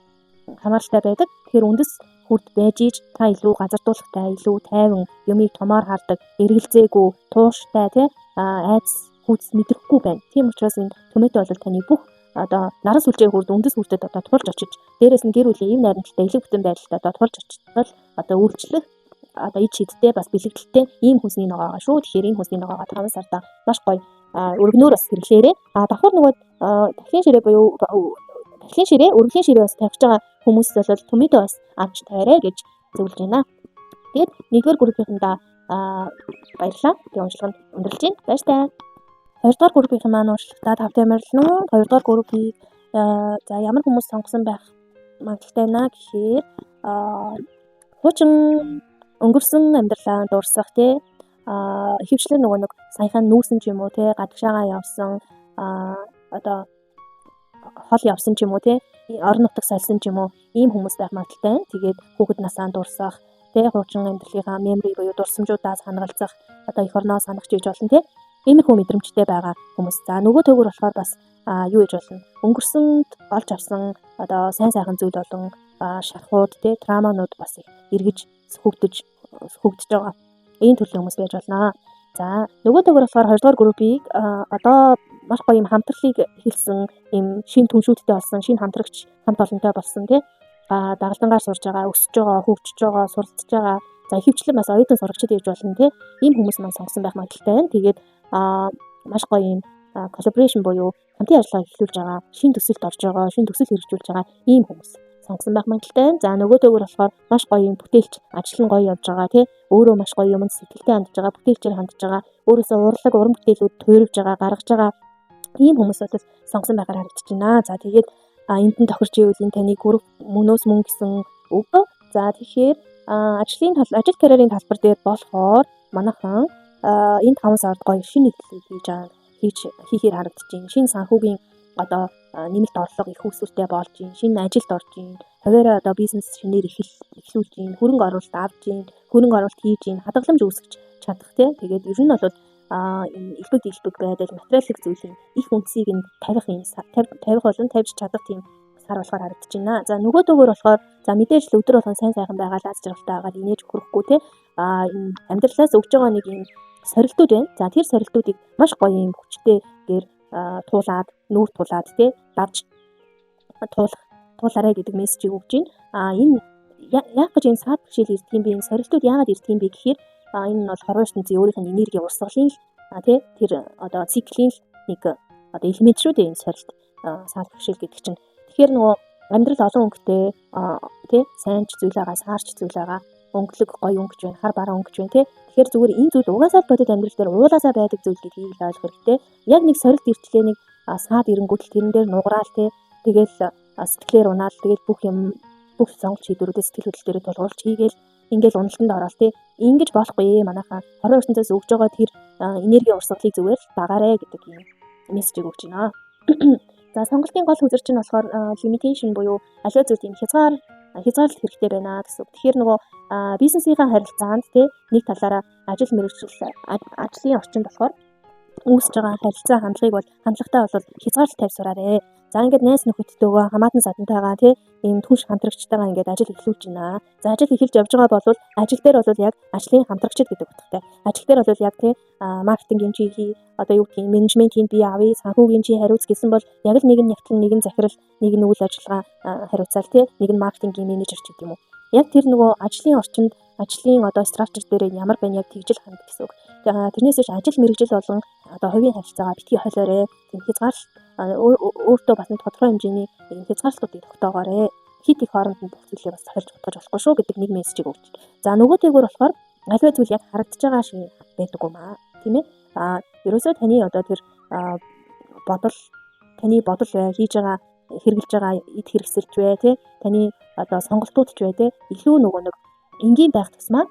хамааралтай байдаг. Тэгэхээр үндэс хүрд байж иж та илүү газардуулахтай, илүү тайван юмыг томоор хардаг, эргэлзээгүй, тууштай те айц хүч мэдрэхгүй байна. Тийм учраас энэ томато бол таны бүх одоо наран сүлжээ хүрд үндэс хүрдэд одоо тулж очиж дээрээс нь гэр бүлийн ийм найрамдалтай элэг бүтэн байдалтай одоо тулж очивол одоо үйлчлэх одоо ид шидтэй бас бэлэгдэлтэй ийм хүнсний ногоогоо шүү. Тэгэхээр энэ хүнсний ногоогоо 5 сарда маш гоё өргөнөөр бас хэрэглээрэй. Давхар нөгөө тахлын ширээ буюу тахлын ширээ, өргөлийн ширээ бас тавьж байгаа хүмүүс бол томато бас авч тавиарай гэж зөвлөж байна. Тэгээд нэгдүгээр группийнхандаа баярлалаа. Би уншлаганд өндөрлж байна. Баяртай. 2-р группийн маань уншлагтаа тавтай морилно. 2-р группийг за ямар хүмүүс сонгосон байх магадaltaй байна гэхээр хуучин өнгөрсөн амьдралаа дуурсах тий ихэвчлэн нөгөө нэг саяхан нүүсэн ч юм уу тий гадагшаагаа явсан одоо хол явсан ч юм уу тий орон нутаг салсан ч юм уу ийм хүмүүс байх магадaltaй байна. Тэгээд хүүхэд насаа дуурсах тий хуучин амьдралынхаа мемори буюу дурсамжуудаас хангалзах одоо их орноо санах ч гэж болно тий иймэрхүү мэдрэмжтэй байгаа хүмүүс. За нөгөө төгөр болохоор бас юу гэж болно. Өнгөрсөнд олж авсан одоо сайн сайхан зүйл болон шархууд тий травманууд бас эргэж хөгдөж байгаа. Ийм төрлийн хүмүүс байж болно. За нөгөөдөөр болохоор 2 дугаар группийг одоо маш гоё юм хамтралыг хэлсэн юм шин түншүүдтэй болсон, шин хамтрагч хамт олонтой болсон тий. Дагалдангаар сурж байгаа, өсөж байгаа, хөгжиж байгаа, суралцж байгаа. За ихэвчлэн бас оюутан сурагчид ээж болно тий. Ийм хүмүүс маань сонгосон байх магадлалтай байна. Тэгээд маш гоё юм collaboration буюу хамтын ажиллагааг эхлүүлж байгаа, шин төсөлд орж байгаа, шин төсөл хэрэгжүүлж байгаа ийм хүмүүс сонгосон байх магадлалтай байна. За нөгөөдөөр болохоор маш гоё юм бүтээлч, ажил нь гоё явж байгаа тий. Өөрөө маш гоё юмд сэтгэлтэй хандж байгаа, бүтээлчээр хандж байгаа, өөрөөсөө урлаг уран бүтээлүүд туурвж байгаа, гаргаж байгаа ийм хүмүүс бол сонгосон байгаар харагдаж байна. За тэгээд энд нь тохирч ивэл энэ таны групп мөнөөс мөн гэсэн үг. За тэгэхээр ажил карьерийн талбар дээр болохоор манайхан энэ 5 сард гоё шинэ нийтлэлийг хийхээр харагдаж байна. Шинэ санхүүгийн одоо нэмэлт орлого их үүсвэртэй болж байна. Шинэ ажилд орж байна. Хуваараа одоо бизнес шинээр эхлүүлж байна. Хөрөнгө оруулалт авж байна. Хөрөнгө оруулалт хийж байна. Хадгаламж үүсгэж чадах тий. Тэгээд ер нь бол элбэг байдал материалын зүйлийн их үнцийг нь тавих болон тавьж чадах тийм сар болохоор харагдаж байна. За нөгөөдөөр болохоор за мэдээж л өдөр болгон сайн сайхан байгаа лаз жаргалтай байгаа инээж хүрхгүй те энэ амьдралаас өгж байгаа нэг юм сорилтууд байна. За тэр сорилтуудыг маш гоё юм хүчтэйгээр туулаад нүүр тулаад те давж туулаарай гэдэг мессежийг өгж байна. Энэ яг гэж энэ саад бишэл ирдэг юм бэ? Энэ сорилтууд яагаад ирдэг юм бэ гэхээр энэ нь бол хорвоо ертөнцийн өөрийнх нь энерги урсгалын тий тэр одоо циклийн нэг одоо элемент шүү дээ энэ сорилт саад бишэл гэдэг чинь. Тэгэхээр нөгөө амьдрал олон өнгөтэй тий сайн ч зүйл байгаа, саарч зүйл байгаа, өнгөлөг гоё өнгөж байна, хар бараа өнгөж байна тий. Тэгэхээр зүгээр энэ зүйл угаасаа бодит амьдрал дээр уулаасаа байдаг зүйл гэдгийг л ойлгох хэрэгтэй. Яг нэг сорилт ирчлээ нэг саад ирэнгүүт тэрэн дээр нуграал тий. Тэгэл сэтгэлээр унаал тэгэл бүх сонголт шийдвэрүүдээ сэтгэл хөдлөл дээр тулгуурлаж хийгээл ингээл уналтанд ороод тий. Ингэж болохгүй манайхаа хорвоо ертөнцөөс өгж байгаа тэр энерги урсгалыг зүгээр дагаарэ гэдэг юм мессежийг өгч байна. За сонголтын гол хүзэр чинь болохоор limitation буюу аливаа зүйлийн хязгаарлалт хэрэгтэй байна гэсэн үг. Тэгэхээр нөгөө бизнесийнхаа харилцаанд тий нэг талаараа ажил мэргэжил ажлын орчинд болохоор үүсэж байгаа харилцаа хандлагатай бол хязгаарлалт тавь сураарэ. За ингээд найз нөхөдтэйгөө хамаатан садантайгаа тий ийм түнш хамтрагчтайгаа ингээд ажил эхлүүлж байна. За ажил эхэлж явж байгаа бол ажил дээр бол яг ажлын хамтрагчид гэдэг утгатай. Ажил дээр бол яг тий маркетингийн чи одоо юу гэх юм менежментийн би авъя, санхүүгийн чи хариуц гэсэн бол яг л нэг нь нягтлан, нэг нь захирал, нэг нь үйл ажиллагаа хариуцаал тий нэг нь маркетингийн менежер ч гэдэг юм уу. Яг тэр нөгөө ажлын орчинд ажлын одоо структур дээр ямар байна яг тэгжил ханддаг гэсэн үг. Тэрнээс биш ажил мэргэжил болон одоо хувийн харилцаагаа битгий хойлоорой. Тийм хязгаарлалт өөртөө бас нэг тодорхой хэмжээний хязгаарлалтуудыг тогтоогоорой. Хит их хооронд нь бүх зүйлээ бас тохиолж бодож болохгүй шүү гэдэг нэг мессежийг өгч. За нөгөө тэгвэр болохоор аливаа зүйл яг харагдаж байгаа шиг байдаг юм аа. Тийм ээ. Ерөөсөө таны одоо тэр таны бодол хийж байгаа хэрэгжилж байгаа эд хэрэгсэлж бай тий таны одоо сонголтууд ч бай тий илүү нөгөө нэг энгийн байх тусмаа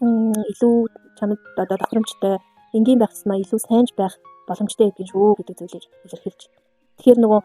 илүү чамд одоо тохиромжтой энгийн байх тусмаа илүү сайнж байх боломжтой гэдэг шүү гэдэг зүйлийг илэрхийлж. Тэгэхээр нөгөө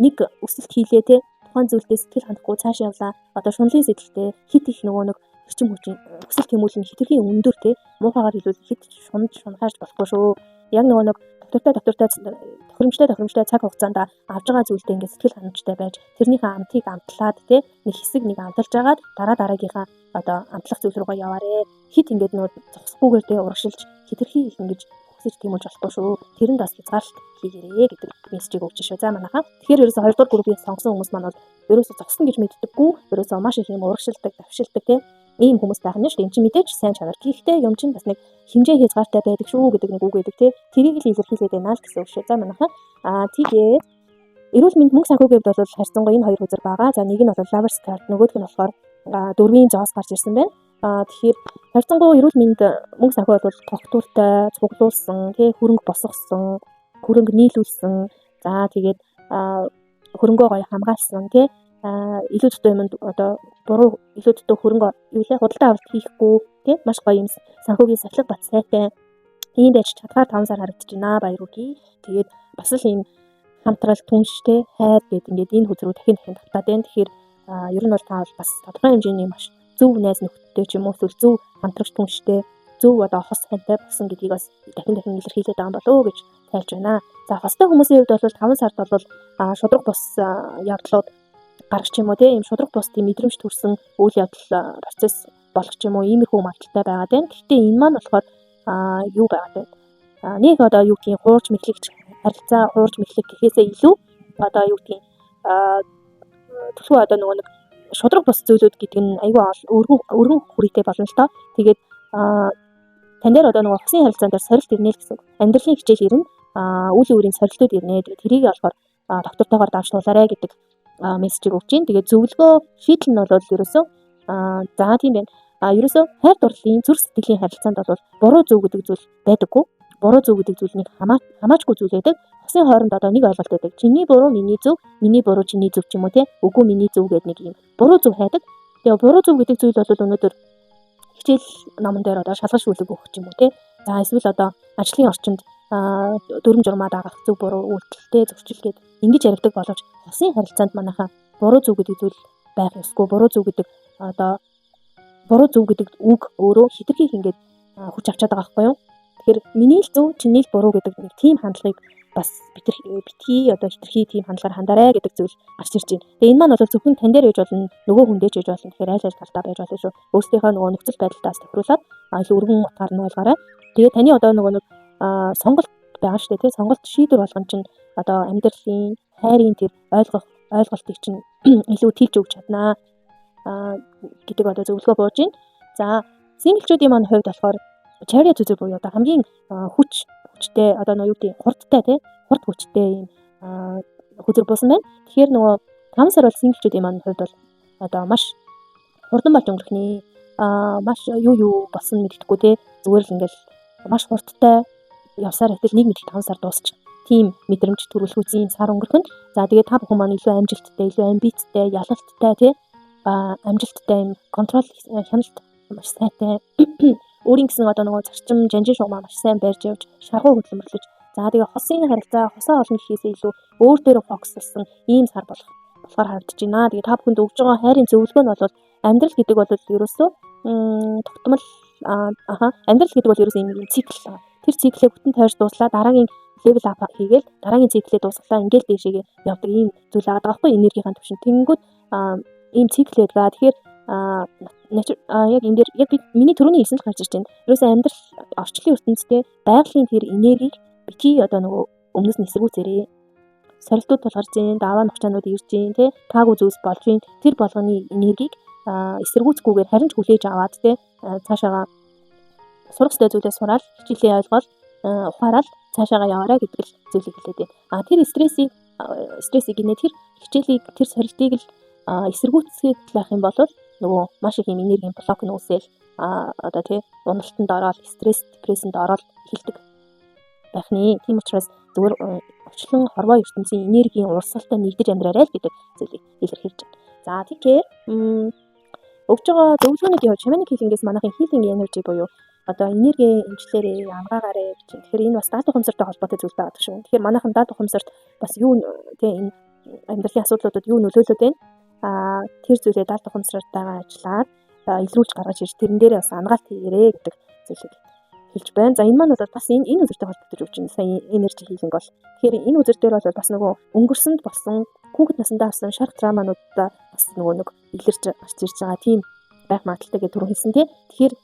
нэг өсөлт хийлээ тий тухайн зүйлдээ сэтгэл хандахгүй цааш явлаа. Одоо шунлын сэдэлтэй хит их нөгөө нэг хүчин өсөлт тэмүүлэн хитрхийн өндөр тий муухайгаар хэлвэл хит шунхааж болохгүй шүү. Яг нөгөө нэг тохиромжтой цаг хугацаанд авж байгаа зүйлдээ ингээд сэтгэл ханамжтай байж тэрнийхээ амтыг амтлаад тий нэг хэсэг нэг амталж агаад дараагийнхаа одоо амтлах зүйл рүүгээ яваарэ. Хит ингээд нөгөө зогсохгүйгээр тий урагшилж хитрхи их ингэж хүсэж тиймүүлж болохгүй шүү. Тэрэнд бас хязгаарлалт хийгэрээ гэдэг мессежийг өгч шүү. За манайхаа. Тэгэхээр ерөөсөө 2 дугаар группийг сонгосон хүмүүс маань бол ерөөсөө зогсон гэж мэддэггүй. Ерөөсөө маш их юм урагшилдаг, давшилдаг тий ийм хүмүүс байх нь шүү дээ. Энд чинь мэдээж сайн чанар. Гэхдээ юм чинь бас нэг хэмжээ хязгаартай байдаг шүү гэдэг нэг үг байдаг тий. Тэрийг л илэрхийлээд байна л гэсэн үг шүү. За манайхаа. Тэгээд эрүүл мэнд мөнгө санхүүгээд бол харьцангуй энэ хоёр үзэр байгаа. За нэг нь бол Lovers Card, нөгөөх нь болохоор 4-ийн зоос гарч ирсэн байна. Тэгэхээр харьцангуй эрүүл мэнд мөнгө санхүү бол тогтвортой, цуглуулсан, тий хөрөнгө босгосон, хөрөнгө нийлүүлсэн. За тэгээд хөрөнгөө гоё хамгаалсан тий илүү төдөө юмд одоо буруу илүү төдөө хөрөнгө худалдаа авалт хийхгүй тий маш гоё юм санхүүгийн сахилга бат сайтай ийм байж чадхаар 5 сар харагдаж байна баяр үгүй. Тэгээд бас л ийм хамтрал түнш тий хайр гэдэг ингээд энэ хүзрүү дахин тавтаад байна. Тэгэхээр ер нь бол та бол бас тодорхой хэмжээний маш зөв найз нөхдөдтэй ч юм уу эсвэл зөв хамтрагч түнштэй зөв одоо хос хантай болсон гэдгийг бас дахин илэрхийлээд байгаа юм болоо гэж тайлж байна. За хостой хүмүүсийн хувьд бол 5 сард бол шудраг бус явдлууд гарах ч юм уу тийм шудраг бус тийм мэдрэмж төрсэн үйл явдал процесс болох ч юм уу иймэрхүү магадaltaй байгаад байна. Гэхдээ энэ маань болохоор юу байгаад байна. Нэг одоо юу гэдгийг хуурж мэхлэгч харилцаа хуурж мэхлэг гэхээсээ илүү одоо юу гэдгийг төлөв одоо нөгөө нэг шудраг бус зүйлүүд гэдэг нь айгүй өргөн хүрээтэй болно л тоо. Тэгээд тань дээр одоо нөгөө хосын харилцаан дээр сорилт ирнэ л гэсэн. Амьдралын хичээл ирнэ. Үйл өөрийн сорилтууд ирнэ. Тэгээд тэрийг болохоор доктортойгоор давчлуулаарэ гэдэг мессежийг өгч чинь. Тэгээд зөвлөгөө шийдэл нь бол ерөөсөө за тийм байна. Ерөөсөө хайр дурлалын зүрх сэтгэлийн харилцаанд бол буруу зөв гэдэг зүйл байдаггүй. Буруу зөв гэдэг зүйлийг хамаачгүй зүйл байдаг. Хосын хооронд одоо нэг ойлголт байдаг. Чиний буруу миний зөв, миний буруу чиний зөв ч юм уу те. Үгүй миний зөв гэдэг нэг юм буруу зөв хайдаг. Тэгээ буруу зөв гэдэг зүйл бол өнөөдөр хичээл номон дээр одоо шалгаж шүүлэг өгөх юм уу те. За эсвэл одоо ажлын орчинд дүрм журмаа дагах зөв буруу үйлдэлтэй зөрчил гээд ингэж яригдаг боловч хосын харилцаанд манайхаа буруу зөв гэдэг зүйл байх ёсгүй. Буруу зөв гэдэг үг өөрөө хитрхийх ингээд хүч авчаад байгаа байхгүй юу? Тэгэхээр миний л зөв, чиний л буруу гэдэг нэг тийм хандлагыг бас битгий одоо хитрхий тийм хандлагаар хандаарай гэдэг зүйл гарч ирж байна. Тэгээ энэ маань бол зөвхөн тань дээр байж болно, нөгөө хүн дээр ч байж болно. Тэгэхээр айл талдаа байж болно шүү. Өөрсдийнхөө нөгөө нөхцөл байдалтаас тохируулаад илүү өргөн утгаар нь ойлгоорой. Тэгээ таны одоо нөгөө нэг сонголт байгаа шүү дээ, тийм сонголт шийдвэр болгон чинь одоо амьдралын хайрын тэр ойлголтыг чинь илүү тэлж өгч чаднаа гэдэг одоо зөвлөгөө бууж байна. За, синглчүүдийн маань хувьд болохоор chariot үзэр буюу одоо хамгийн хүчтэй одоо нөгөө юу гэдэг хурдтай тий хурд хүчтэй юм үзэр буусан байна. Тэгэхээр нөгөө 5 сар бол синглчүүдийн маань хувьд бол одоо маш хурдан болж өнгөрөх нэ маш юу болсон мэддэхгүй тий зүгээр л ингээл маш хурдтай явсаар хэвэл нэг мэд 5 сар дуусчих. Тийм мэдрэмж төрүүлэх үзийн сар өнгөрөх нь. За тэгээд та бүхэн маань илүү амжилттай, илүү амбицтай, ялалттай тий амжилттай юм контрол хяналт маш сайтай өөрийн гэсэн одоо нөгөө зарчим жанжин шугамаа маш сайн барьж явж шаргуу хөдөлмөрлөж за тэгээ хосын харилцаа хосоо олон гэхээсээ илүү өөр дээр фокуслсан ийм сар болохоор харагдаж байна. Тэгээ та бүхэнд өгж байгаа хайрын зөвлөгөө нь бол амьдрал гэдэг бол ерөөсөө тогтмол амьдрал гэдэг бол ерөөсөө юм цикл. Тэр циклээ бүтэн тойрч дууслаа дараагийн левел ап хийгээл дараагийн циклээ дуусгалаа ингээл дэшегээ явдаг ийм зүйл байгаа байхгүй энергийн төвшин. Тэнгүүд ийм циклээ байгаа. Тэгэхээр яг энэ дээр яг миний түрүүний хэлсэнд гарч ирж байна. Ерөөсөө амьдрал орчлын ертөнцийн байгалийн тэр энергийг битгий одоо нөгөө өмнөөс нь эсэргүүцээрээ сорилтууд тулгарч зин даваа нухчаанууд ирж зин тий таагүй зүйлс болж зин тэр болгоны энергийг эсэргүүцгүйгээр харин ч хүлээж аваад тий цаашаага сурах ёстой зүйлээ сураад хичээлээ ойлгоод ухаарал цаашаага яваарай гэдэг л зүйлийг хэлээд байна. Тэр стрессийг гинэ тэр хичээлийг тэр сорилтыг л эсэргүүцэх байх юм бол нөгөө маш их юм энергийн блок нүүсэл одоо тий уналтанд ороод стресс депрессэнд ороод эхэлдэг байх нэ. Тийм учраас зөвхөн очлон хорвоо ертөнцийн энергийн урсгалтай нэгдэж амьдраарай л гэдэг зүйлийг илэрхийлж байна. За тэгэхээр өгж байгаа зөвлөгөөнүүд яваа shamanic healing-гээс манайхын healing energy буюу одоо энерги эмчлээрээ амгаагаарэ гэж. Тэгэхээр энэ бас даалт ухамсартай холбоотой зүйл байгаа шүү. Тэгэхээр манайхан даалт ухамсарт бас юу тий энэ амьдралын асуудлуудад юу нөлөөлөд байна? Тэр зүйлээ даалт ухамсартайгаа ажиллаад илрүүлж гаргаж ирж тэрэн дээрээ бас ангаалт хийгээрэй гэдэг зүйлийг хэлж байна. За энэ маань бол бас энэ үзэртэй холбогдож өгч байна. Сая энержи хийлинг бол. Тэгэхээр энэ үзэр дээр бол бас нөгөө өнгөрсөнд болсон хүүхэд насндаа авсан шарх травмануудаа бас нөгөө нэг илэрч гарч ирж байгаа тийм байх магадaltaй гэж түрүү хэлсэн тий. Тэгэхээр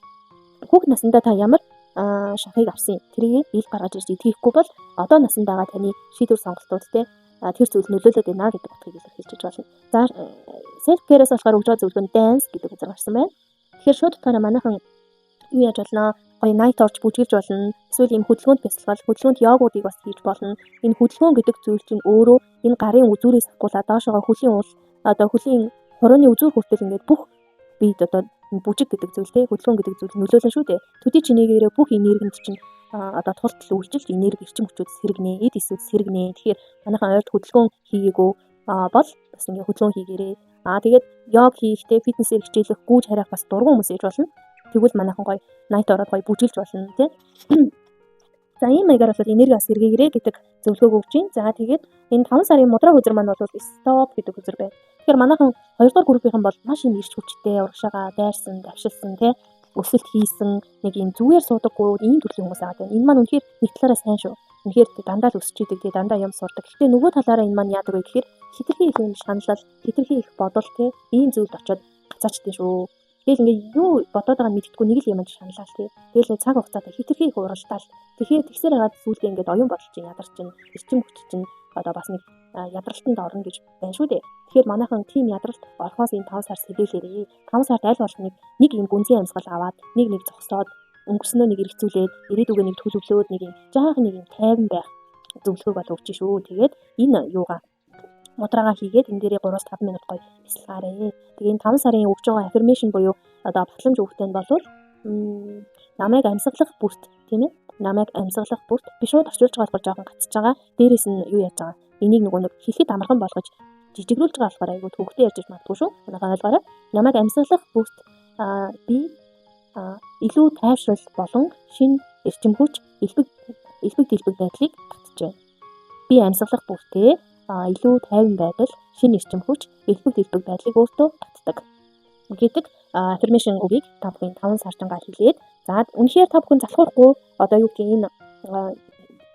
хүүхэд насндаа та ямар шахыг авсан тэрийг ил гаргаж ирж идэхгүй бол одоо насндаа таны шийдвэр сонголтууд тий тэр зүйл нөлөөлөд байна гэдэг утгыг илэрхийлж болно. За self care-ээс болохоор өгж байгаа зөвлөгөө нь dance гэдэг үзэр гарсан байна. Тэгэхээр шууд утгаараа манайхан юу яаж болно? Гоё night орж бүжгэлж болно. Эсвэл ийм хөдөлгөөнд бясалгал, хөдөлгөөнд йогуудыг бас хийж болно. Энэ хөдөлгөөн гэдэг зүйл чинь өөрөө энэ гарын үзүүрээс ахгуулаад доошогоо хөлийн уул одоо хөлийн хорооны үзүүр хүртэл ингээд бүх бид одоо бүжиг гэдэг зүйл те хөдөлгөөн гэдэг зүйл нөлөөлнө шүү дээ. Төдий чинийгээрээ бүх энергинд чинь одоо тултал үйлчилж энерги эрчим хүчүүдс хэрэгнээ, эд эсүүдс хэрэгнээ. Тэгэхээр манайхан ойрт хөдөлгөөн хийгээгүй бол бас ингээд хөдөлгөөн хийгээрээ. Тэгээд йог хийхдээ фитнесээр хичээлэх, гүйж харих бас дургуун хүмүүс ээж болно. Тэгвэл манайхан гоё найт ороод гоё бүжиглж болно тий. За ийм маягаар бол энерги бас сэргээгээрэй гэдэг зөвлөгөөг өгч байна. За тэгээд энэ 5 сарын мудраа хөзөр маань бол стоп гэдэг хөзөр байна. Тэгэхээр манайхан 2 дугаар группийнхан бол маш юм ирч хүчтэй, урагшаага дайрсан, давшилсан тий өсөлт хийсэн нэг юм зүгээр суудаггүй ийм төрлийн хүмүүс байгаа. Энэ маань үнэхээр нэг талаараа сайн шүү. Үнэхээр дандаа л өсч идэг, дандаа юм сурдаг. Гэхдээ нөгөө талаараа энэ маань яадаг вэ гэхээр хитрхи их юм шаналл, хитрхи их бодол тий ийм зүйлд очиод гацаачдээ шүү. Тэгэл ингээ юу бодоод байгааг мэддэггүй нэг л юм шаналаа тий. Тэгэл цаг хугацаатай хитрхи их уралдаал. Тэгэхээр тэгсээр хагаад сүүлдээ ингээд оюун бодол чинь ядарч чинь эрчим хүч чинь одоо бас нэг ядралтанд орно гэж байна шүү дээ. Тэгэхээр манайхан тийм ядралт орохоос энэ 5 сар сэлээлээрээ 5 сард аль болох нэг юм гүнзгий амьсгал аваад нэг зогсоод өнгөрснөө нэг эргцүүлээд ирээдүгөө нэг төлөвлөөд нэг юм жаахан нэг юм тайван байх зөвлөгөөг бол өгч шүү. Тэгээд энэ юугаа мудраагаа хийгээд энэ дээрээ 3-5 минут гоё бясалгаарэ. Тэгээ энэ 5 сарын өгж байгаа affirmation буюу одоо батламж өгөхтэй нь болвол намайг амьсгалах бүрт тийм ээ. Намайг амьсгалах бүрт би шууд орчуулж байгаа болохоор жоохон гацж байгаа. Дээрээс нь юу яаж байгаа? Энийг нөгөө нэг хийхэд амархан болгож жижигрүүлж байгаа болохоор айгуу төвхтэй ярьж магадгүй шүү. Манайхаа ойлгоорой. Намайг амьсгалах бүрт би илүү тайвшрал болон шинэ эрчим хүч элбэг дэлбэг байдлыг татж байна. Би амьсгалах бүртээ илүү тайван байдал, шинэ эрчим хүч, элбэг дэлбэг байдлыг өөртөө татдаг гэдэг affirmation үгийг та бүхэн 5 сарчангаар хэлээд за үнэхээр та бүхэн залхуулахгүй одоо юу гэх энэ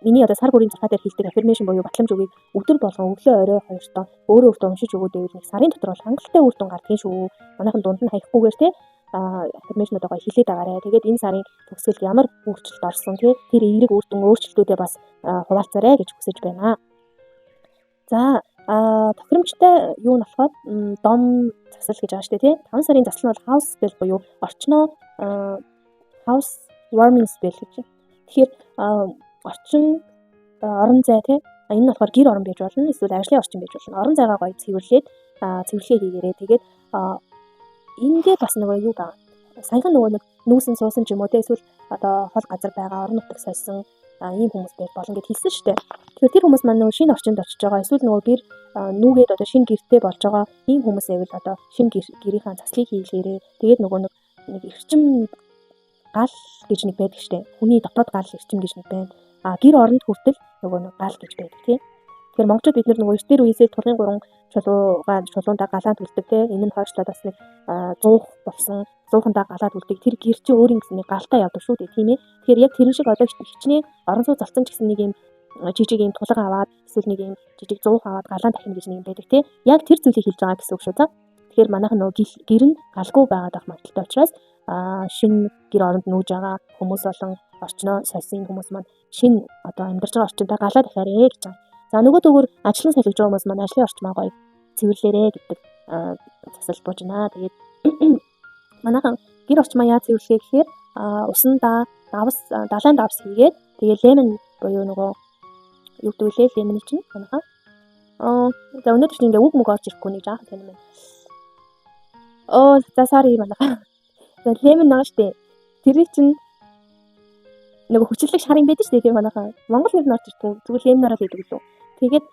миний одоо сар бүрийн цагаат дээр хэлдэг affirmation буюу батламж үгийг өдөр болгон өглөө орой 2 доо өөртөө уншиж өгөөд байвал нэг сарын дотор бол хангалттай үр дүн гардгийн шүү. Манайхан дунд нь хаягхгүйгээр те affirmation одоо хэлээд байгаарэ. Тэгээд энэ сарын төгсгөлд ямар өөрчлөлт орсон тий тэр эерэг үр дүн өөрчлөлтүүдээ бас хуваалцаарай гэж хүсэж байна. За тохиромжтой юу нь болохоор дом засал гэж байгаа шүү дээ тий. 5 сарын засал нь бол house spell буюу орчноо house warming spell гэж. Тэгэхээр орчин орон зай тий энэ нь болохоор гэр орон байж болно эсвэл ажлын орчин байж болно. Орон зайгаа гоё цэвэрлээд цэвэрлэгээ хийгээрэй. Тэгээд эндээ бас нөгөө юу байгаа. Саяхан нөгөө нэг нүүсэн суусан ч юм уу те эсвэл одоо хол газар байгаа орон нутаг сольсон ийм хүмүүс байж болно гэж хэлсэн шүү дээ. Тэгэхээр тэр хүмүүс маань нөгөө шинэ орчинд очиж байгаа эсвэл нөгөө гэр núгээд одоо шинэ гэртээ болж байгаа ийм хүмүүс байвал одоо шинэ гэрийнхаа заслыг хийлгээрээ тэгээд нөгөө нэг эрчим гал гэж нэг байдаг шүү дээ. Хүний дотоод гал эрчим гэж нэг байна. Гэр оронд хүртэл нөгөө нэг гал гэж байдаг тийм. Тэгэхээр монголчууд бид нөгөө эртээр үеэсээ тулын 3 чулуунда галаа төлдөг те энэ нь хойшлоод бас нэг 100 болсон 100-андаа галаа төлдөг тэр гэр чи өөрийн гэсэн нэг галтай явдаг шүү дээ тийм ээ. Тэгэхээр яг тэрэн шиг одоо хичнээн орон сууц залцсан ч гэсэн нэг юм жижиг юм тулга аваад эсвэл нэг юм жижиг 100 аваад галаа дахин гэж нэг юм байдаг те. Яг тэр зүйлийг хэлж байгаа гэсэн үг шүү за. Тэгэхээр манайх нөгөө гэр нь галгүй байгаад байх магадaltaй учраас шинэ гэр оронд нүүж байгаа хүмүүс болон орчноо сольсон хүмүүс маань шинэ одоо амьдарч байгаа орчиндаа галаа дахиарэ гэж байгаа. За нөгөө төгөр ажлын солилж байгаа хүмүүс маань ажлын орчмоо гоё цэвэрлээрэ гэдэг засал бууж байна. Тэгээд манайхан гэр орчмоо яаж цэвэрлэхээ гэхээр усандаа далайн давс хийгээд тэгээд лемон буюу нөгөө юу гэдэг вэ лемон чинь манайхан за өнөөдөр чинь ингээ үг мөг орж ирэхгүй нэг жаахан тань байна. За sorry манайхан. За лемон байгаа штэ. Тэр чинь нөгөө хүчлэг шарын байдаг шүү дээ тийм манайхан. Монгол нэр нь орж ирдэг. Зүгээр лемнараа л байдаг лөө. Тэгээд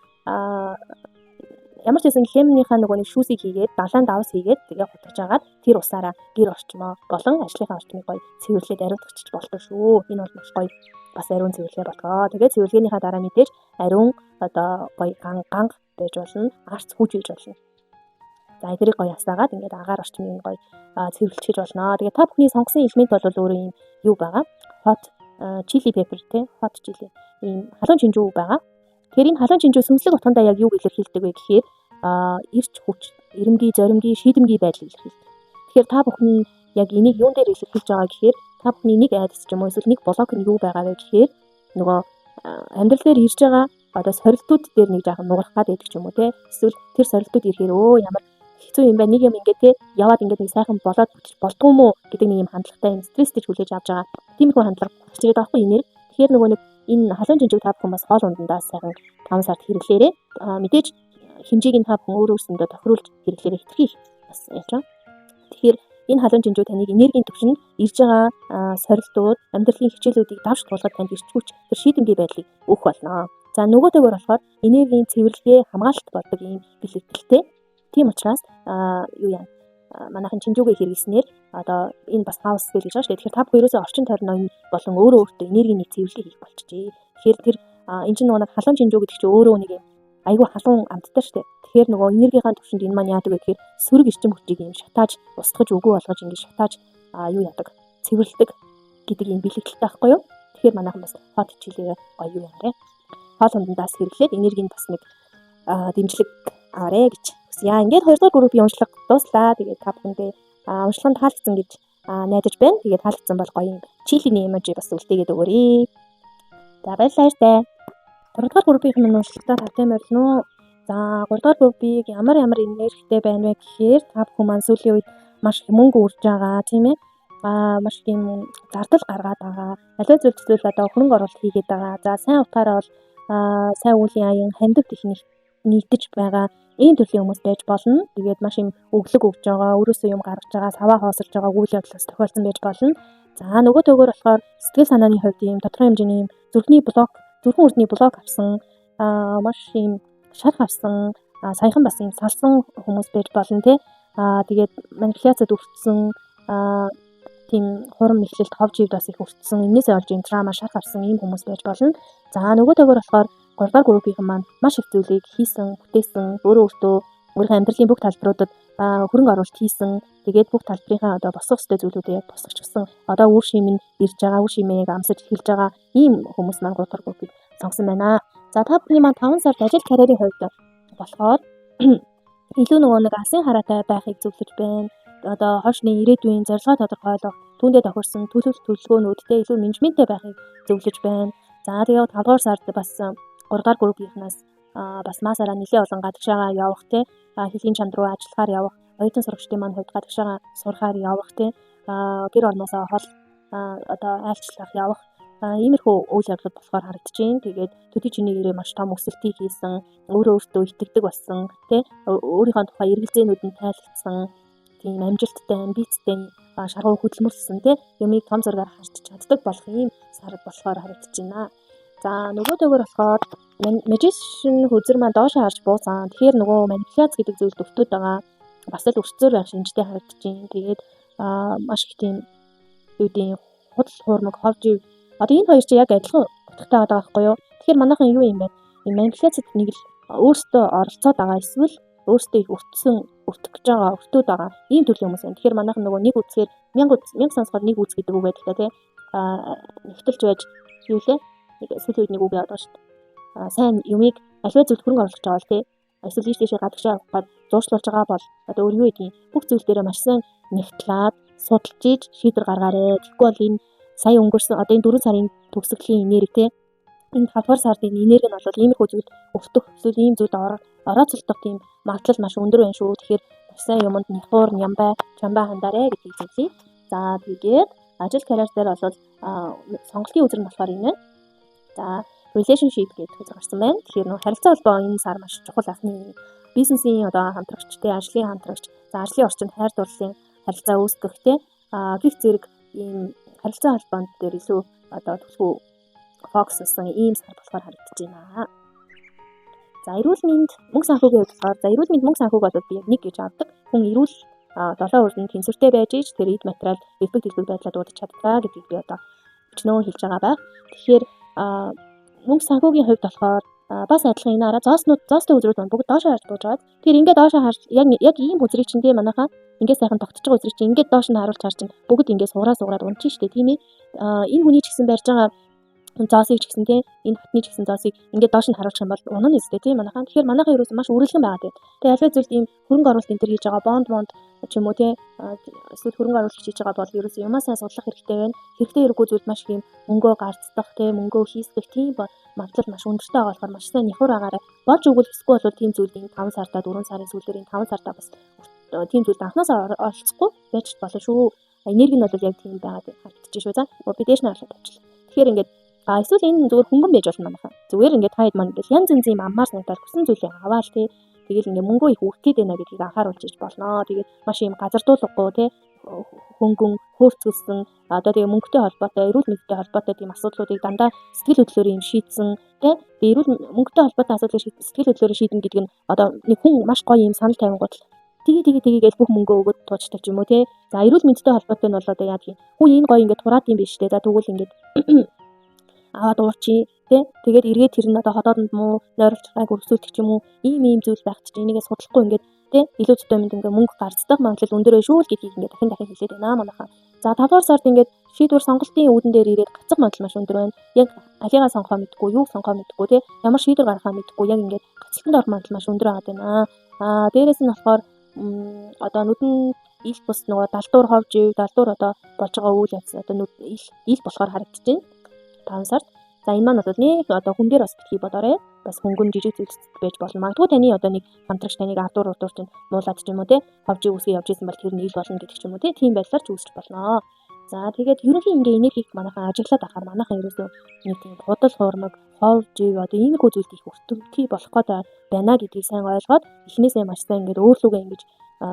ямар ч байсан лемныхаа нөгөө нэг шүүсийг хийгээд далайн давс хийгээд тэгээ хутгаж агаад тэр усаараа гэр орчмоо болон ажлынхаа орчмыг гоё цэвэрлээд ариутгачих болдог шүү. Энэ бол маш гоё бас ариун цэвэрлэгээ болгоо. Тэгээд цэвэрлэгээнийхаа дараа мэдээж ариун одоо гоё ганг байж болно. Арц хүүж байж болно. За эдгэрийг гоё асаагаад ингээд агаар орчмыг гоё цэвэрлэж болно. Тэгээд та бүхний сонгосон элемент бол өөрөө юм юу байгаа? Hot chili pepper те hot chili ийм халуун чинжүү байгаа. Тэгэхээр энэ халуун чинжүү сүнслэг утгандаа яг юу илэрхийлдэг вэ гэхээр эрч хүч, эрэмгий, зоримгий, шийдэмгий байдлыг илэрхийлдэг. Тэгэхээр та бүхэн яг энийг юун дээр илэрхийлж байгаа гэхээр та бүхний нэг айдас ч юм уу эсвэл нэг блок нь юу байгаа вэ гэхээр нөгөө амьдрал дээр ирж байгаа одоо сорилтууд дээр нэг жаахан нугарах гад байдаг ч юм уу те эсвэл тэр сорилтууд ирэхээр ямар хэцүү юм байна нэг юм ингээд те яваад ингээд нэг сайхан болоод болдгоо мó гэдэг нэг юм хандлагатай юм стресстэй хүлээж авч байгаа. Тиймэрхүү хандлага гарч ирээд байхгүй юм нэр. Тэгэхээр нөгөө нэг энэ халуун чинжүүг та бүхэн бас хоол ундандаа сайхан 5 сард хэрэглээрэй. Мэдээж хэмжээг нь та бүхэн өөрөөсөндөө тохируулж хэрэглээрэй хэтэрхий бас яаж байгаа. Тэгэхээр энэ халуун чинжүү таныг энергийн түвшинд ирж байгаа сорилтууд, амьдралын хичээлүүдийг давж туулахад танд ирч хүч, тэр шийдэмгий байдлыг өгөх болно. За нөгөө төгөр болохоор энергийн цэвэрлэгээ хамгаалалт болдог юм бэлэгдэлтэй. Тийм учраас юу яа манайхан чинжүүгээ хэрэглэснээр одоо энэ бас хаус спел гэж байгаа шүү дээ. Тэгэхээр та бүхэн ерөөсөө орчин тойрноо болон өөрөө өөртөө энергийн нэг цэвэрлэгээ хийх болчихжээ. Тэгэхээр тэр энэ чинь нөгөө халуун чинжүү гэдэг чинь өөрөө нэг юм айгүй халуун амттай шүү дээ. Тэгэхээр нөгөө энергийнхаа түвшинд энэ маань яадаг вэ гэхээр сөрөг эрчим хүчийг юм шатааж, устгаж өгөө болгож ингэж шатааж юу яадаг цэвэрлдэг гэдэг юм бэлэгдэлтэй байхгүй юу? Тэгэхээр манайхан бас hot chili гоё юу яарэ. Хоол ундаас хэрэглээд энергийн бас нэг дэмжлэг аваарэ гэж. Яа ингээд 2 дугаар группийн уншлага дууслаа. Тэгээд та бүхэндээ уншлаганд таалагдсан гэж найдаж байна. Тэгээд таалагдсан бол гоё юм. Чилийн эможи бас үлдээгээд өгөөрэй. За баярлалаа штэ. 3 дугаар группийн минь уншлагтаа тавтай морилно уу? За 3 дугаар группийг ямар энергитэй байна вэ гэхээр та бүхэн маань сүүлийн үед маш их мөнгө үрж байгаа тийм ээ. Маш тийм зардал гаргаад байгаа. Аливаа зүйл одоо хөрөнгө оруулалт хийгээд байгаа. За сайн утгаараа бол сайн үеийн аян хандивт их нийтэж байгаа. Ийм төрлийн хүмүүс байж болно. Тэгээд маш юм өглөг өгж байгаа, өөрөөсөө юм гаргаж байгаа, саваа хоосорж байгаа үйл явдлаас тохиолдсон байж болно. За нөгөө төгөөр болохоор сэтгэл санааны хувьд ийм тодорхой хэмжээний зүрхэн үрдний блок авсан, маш ийм шарх авсан, саяхан бас ийм салсан хүмүүс байж болно тий. Тэгээд манипуляцад өртсөн тийм хурам мэхлэлт ховж ивд бас их өртсөн. Энээсээ олж ийм драма шарх авсан ийм хүмүүс байж болно. За нөгөө төгөөр болохоор 3 дугаар группийн маань маш их зүйлийг хийсэн, бүтээсэн, өөрийнхөө амьдралын бүх талбаруудад хөрөнгө оруулалт хийсэн. Тэгээд бүх талбарынхаа одоо босгох ёстой зүйлүүдээ босгочихсон. Одоо үр шим нь ирж байгаа, үр шимээ амсаж эхэлж байгаа ийм хүмүүс маань 3 дугаар группийг сонгосон байна. За та бүхний маань 5 сард ажил карьерийн хувьд болохоор илүү нөгөө нэг асын хараатай байхыг зөвлөж байна. Одоо хойшны ирээдүйн зорилгоо тодорхойлох, түүндээ тохирсон төлөвлөгөөнүүдтэй илүү менежменттэй байхыг зөвлөж байна. За тэгээд 5 дугаар сард бас 3 дугаар группийнхнаас бас масаараа нэлээд олон гадагшаага явах те хэлийн чанд руу ажиллахаар явах, оюутан сурагчдын маань хувьд гадагшаага сурахаар явах те гэр орноосоо хол одоо айлчлах явах иймэрхүү үйл явдлууд болохоор харагдчихээн. Тэгээд төдий чиний гэрээ маш том өсөлтийг хийсэн, өөртөө итгэдэг болсон те өөрийнхөө тухай эргэлзээнүүд нь тайлбарсан, тийм амжилттай, амбицтай шаргуу хөдөлмөрлсөн те юмыг том зургаар харж чаддаг болох ийм сар болохоор харагдчихээн. За нөгөө төгөр болохоор magician хүзэр маань доошоо харж буусан. Тэгэхээр нөгөө манипуляц гэдэг зүйл өвтөд байгаа. Бас л өрцөөр байх шинжтэй харагдчихээн. Тэгээд маш их тийм үүдийн худал хуурмаг ховж ив. Одоо энэ хоёр чинь яг адилхан утгатай байгаа байхгүй юу? Тэгэхээр манайхан юу юм бэ? Энэ манипуляцид нэг л өөртөө оролцоод байгаа эсвэл өөртөө их өртөх гэж байгаа, өртөөд байгаа. Ийм төрлийн хүмүүс байна. Тэгэхээр манайхан нөгөө нэг үзэхээр мянга сонсоход нэг үз гэдэг үг байдаг та тий. Нэгтэлж байж юу лээ? Сүүлийн үед нэг үг яваад байгаа шүү дээ. Сайн юмыг аливаа зүйлд хөрөнгө оруулах гэж байгаа л тий. Эсвэл ийшээ гадагшаа авах гээд зуршлуулж байгаа бол одоо өөр юу гэдгийг бүх зүйл дээрээ маш сайн нэгтлээд судалж ийж шийдвэр гаргаарай. Тэгэхгүй бол энэ сая өнгөрсөн одоо энэ 4 сарын төгсгөлийн энерги тий. Энэ 5 дугаар сарын энерги нь бол иймэрхүү зүйл өвтөх эсвэл ийм зүйлд орооцолдох тийм магадлал маш өндөр байна шүү. Тэгэхээр маш сайн юмд нэхуур нямбай чамбай хандарэ гэдгийг зөвлөе. За тэгээд ажил карьер дээр бол сонголтын үзэр нь болохоор юм байна. За relationship гэдэг үг гарсан байна. Тэгэхээр нөх харилцаа холбоо энэ сар маш чухал ахны бизнесийн одоо хамтрагчтай, ажлын хамтрагч, за ажлын орчинд хайр дурлалын харилцаа үүсгэхтэй гих зэрэг ийм харилцаа холбоонд дээр илүү одоо төлхөө фокуслсан ийм сар болохоор харагдаж байна. За эрүүл мэнд мөнгө санхүүгийн хувьд болохоор за эрүүл мэнд мөнгө санхүүг бол би яг нэг гэж авдаг. Хүн эрүүл 7 өрөнд тэнцвэртэй байж ич тэр эд материал элбэг дэлбэг байдлаар дуудаж чаддаг гэдгийг би одоо өчнөө хэлж байгаа байх. Тэгэхээр мөнгө санхүүгийн хувьд болохоор бас адилхан энэ араа зоостой үзрүүд маань бүгд доошоо харж бууж байгаа. Тэгэхээр ингээд доошоо харж яг ийм үзрийг чинь тийм манайхаа ингээд сайхан тогтож байгаа үзрийг чинь ингээд доош нь харуулж харж чинь бүгд ингээд суугаад унчих штэ тийм ээ. Энэ хүний ч гэсэн барьж байгаа зоосыг ч гэсэн тийм энэ хотны ч гэсэн зоосыг ингээд доош нь харуулах юм бол унах нь өстэй тийм манайхаа. Тэгэхээр манайхаа ерөөс маш үргэлжлэн байгаа тийм. Тэгээ аливаа зүйлд ийм хөрөнгө оруулалт энэ төр хийж байгаа бонд ч юм уу тийм эсвэл хөрөнгө оруулалт хийж байгаа бол ерөөс юмаа сайн судлах хэрэгтэй байна. Хэрэгтэй хэрэггүй зүйлд маш их юм мөнгөө гарцдах тийм мөнгөө хийсгэх тийм магадлал маш өндөртэй байгаа болохоор маш сайн нэхур агаараа болж өгвөл хэсгүй бол тийм зүйлд энэ 5 сартаа 4 сарын сүүлээр энэ 5 сартаа бас тийм зүйлд анханасаа оролцохгүй байж болно шүү. Энерги нь бол яг тийм байгаад харагдчих шүү. За бидээш нь хаалт авчлаа. Тэгэхээр ингээд эсвэл энэ зүгээр хөнгөн байж болно манайхаа. Зүгээр ингээд таад маань ингээд янз янзын юм аммаар санагдаад хүсэн зүйлээ аваал тий. Тэгэл ингээд мөнгөө их өгчээд байна гэдгийг анхааруулж иж болно. Тэгээд маш юм газардуулахгүй тий хөнгөн хөөрцгөлсөн одоо тэгээ мөнгөтэй холбоотой эрүүл мэндтэй холбоотой тийм асуудлуудыг дандаа сэтгэл хөдлөлөөр юм шийдсэн тий эрүүл мөнгөтэй холбоотой асуудлыг сэтгэл хөдлөлөөр шийдэн гэдэг нь одоо нэг хүн маш гоё юм санал тавингууд тэгээ гэж бүх мөнгөө өгöd туучдаг юм уу тий за эрүүл мэндтэй холбоотой нь бол одоо яа гэх юм хүн энэ гоё ингээд тураад юм биш тий за тэгвэл ингээд аваад уучи тий тэгээд эргээд тэр нь одоо ходоодонд муу нойролч хайг өргөсүүлдэг ч юм уу ийм зүйл байх чинь энийгээ судлахгүй ингээд тий илүү зүйтэй мэнд ингээ мөнгө гарцдаг магадлал өндөрөө шүү л гэдгийг ингээ дахин хэлээд байна манайхаа. За 5 дугаар сард ингээ шийдвэр сонголтын үүдэн дээр ирээд гацах магадлал маш өндөр байна. Яг алигаа сонгохоо мэдгүй, юуг сонгохоо мэдгүй тий ямар шийдвэр гаргахаа мэдгүй яг ингээ гацалтанд орох магадлал маш өндөр байгаа байна. Дээрээс нь болохоор одоо нүдэн ил бус нөгөө далдуур ховж ив, далдуур одоо болж байгаа үйл явц одоо ил болохоор харагдаж байна. 5 сард. За энэ маань бол нэг одоо хүн дээр бас битгий бодоорой. Бас хөнгөн жижиг зүйлсд байж болно. Магадгүй таны одоо нэг хамтрагч таныг ардуур урдуур чинь муулаад ч юм уу те ховж үсгээ явж исэн бол тэр нь ил болно гэдэг ч юм уу те тийм байдлаар ч үүсч болно. За тэгээд ерөнхийн ингээ энергиг манайхан ажиглаад ахаар манайхан ерөөсөө нэг тийм худал хуурмаг ховж ив одоо иймэрхүү зүйлд их өртөлтгий болох гээд байна гэдгийг сайн ойлгоод эхнээсээ маш сайн ингээд өөрлөгөө ингэж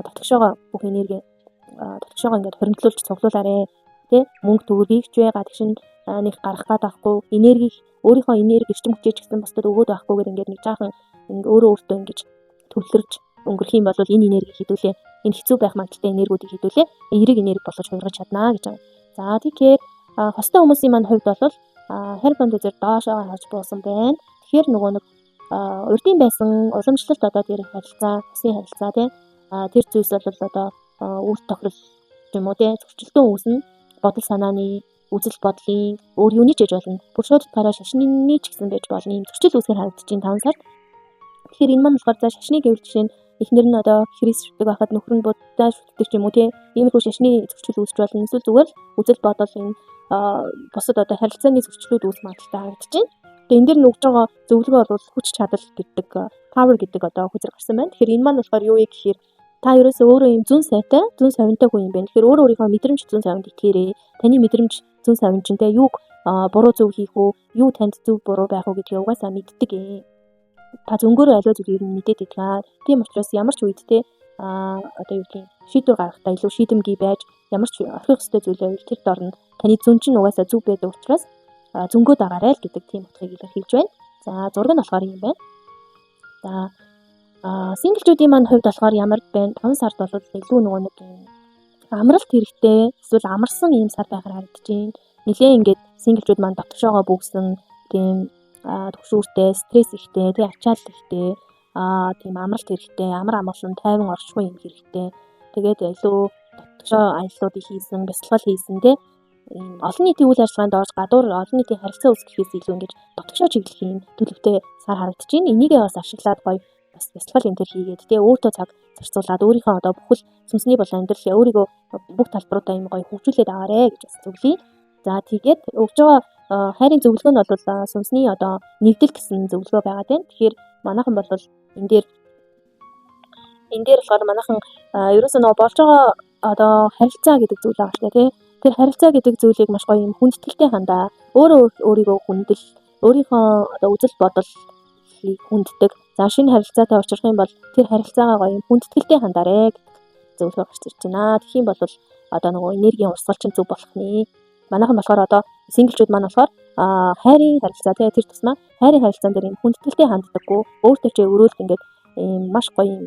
дотгошоогоо бүх энерги дотгошоогоо ингээд хоригдлуулж цуглуулаарэ тэ мөнгө төгрөгийг ч байгаа тэгшин нэг гарах гад байхгүй энерги өөрийнхөө энерги эрчим хүчээж гэсэн бусдад өгөөд байхгүйгээр ингээд нэг жаахан ингээ өөрөө өөртөө ингэж төвлөрж өнгөрөх юм бол энэ энерги хідүүлээ энэ хэцүү байх магадaltaй энергиудыг хідүүлээ эерэг энерги болгож хувиргаж чаднаа гэж байна. За тэгэхээр хостой хүмүүсийн маань хувьд бол харьбанд үзэр доошоо хаж буусан байна. Тэгэхээр нөгөө нэг урдын байсан уламжлалт одоо тэр харилцаа, хүсийн харилцаа тийм тэр зүйлс бол одоо үр тохирол юм уу тийм зөрчилдөөн үүснэ. Бодол санааны үзэл бодлын өөр юуны ч гэж болно. Бүр шууд тараа шашны ч гэсэн байж болно. Ийм зөрчил үүсгэр харагдаж байна 5 сард. Тэгэхээр энэ маань болохоор за шашны гэвэл жишээ нь эхнэр нь одоо христ шүтдэг байхад нөхөр нь буддаа шүтдэг ч юм уу тийм иймэрхүү шашны зөрчил үүсч болно. Эсвэл зүгээр л үзэл бодол энэ бусад одоо харилцааны зөрчлүүд үүсэх магадaltaй харагдаж байна. Тэгээ энэ дэр нь өгж байгаа зөвлөгөө бол хүч чадал гэдэг power гэдэг одоо хүзэр гарсан байна. Тэгэхээр энэ маань болохоор юу вэ гэхээр та ерөөсөө өөрөө юм зүүн сайтай, зүүн совинтай хүн юм байна. Тэгэхээр өөрөө өөрийнхөө мэдрэмж зүүн совинд итгээрэй. Таны мэдрэмж зүүн совин чинь те юуг буруу зөв хийх үү, юу танд зөв буруу байх уу гэдгийг угаасаа мэддэг ээ. Та зөнгөөрөө аливаа зүйлийг мэдээд идэх. Тийм учраас ямар ч үед те одоо юу гэх шийдвэр гаргахдаа илүү шийдэмгий байж ямар ч орхих ёстой зүйлээ тэр дорн таны зүүн чинь угаасаа зөв байдаг учраас зөнгөө дагаарай л гэдэг тийм утгыг илэрхийлж байна. За зураг нь болохоор юм байна. За синглжүүдийн маань хувьд болохоор ямар байна? 5 сард бол илүү нөгөө нэг амралт хэрэгтэй эсвэл амарсан ийм сар байхаар харагдаж байна. Нилээ ингээд синглжүүд маань дотгошоогоо бүгсэн тийм төгшүүртэй, стресс ихтэй, тий ачаал ихтэй, тийм амралт хэрэгтэй, амар амгалан тайван оршихуй юм хэрэгтэй. Тэгээд илүү дотгошоо аяллуудыг хийсэн, бясалгал хийсэн тий олон нийтийн үйл ажиллагаанд орж гадуур олон нийтийн харилцаа үүсгэхээс илүү ингэж дотгошоо чиглэхийн төлөвтэй сар харагдаж байна. Энийгээ бас ашиглаад гоё бас бясалгал энэ төр хийгээд тий өөртөө цаг зарцуулаад өөрийнхөө одоо бүхэл сүнсний бол амьдрал өөрийгөө бүх талбаруудаа юм гоё хөгжүүлээд аваарэ гэж бас зөвлөе. За тэгээд өгж байгаа хайрын зөвлөгөө нь бол сүнсний одоо нэгдэл гэсэн зөвлөгөө байгаа тийм. Тэгэхээр манайхан бол энэ дээр болохоор манайхан ерөөсөө нөгөө болж байгаа одоо харилцаа гэдэг зүйл байгаа шүү дээ тий. Тэр харилцаа гэдэг зүйлийг маш гоё юм хүндэтгэлтэй хандаа. Өөрийгөө хүндэл, өөрийнхөө одоо үзэл бодлыг хүнддэг. За шинэ харилцаатай уулзах юм бол тэр харилцаагаа гоё юм хүндэтгэлтэй хандаарэ гэдэг зөвлөгөө гарч ирж байна. Тэгэх юм бол одоо нөгөө энергийн урсгал чинь зөв болох нэ. Манайхан болохоор одоо синглжүүд маань болохоор хайрын харилцаа тий тэр тусмаа хайрын харилцаан дээр юм хүндэтгэлтэй ханддаггүй. Өөртөө ч өрөөлт ингээд маш гоё юм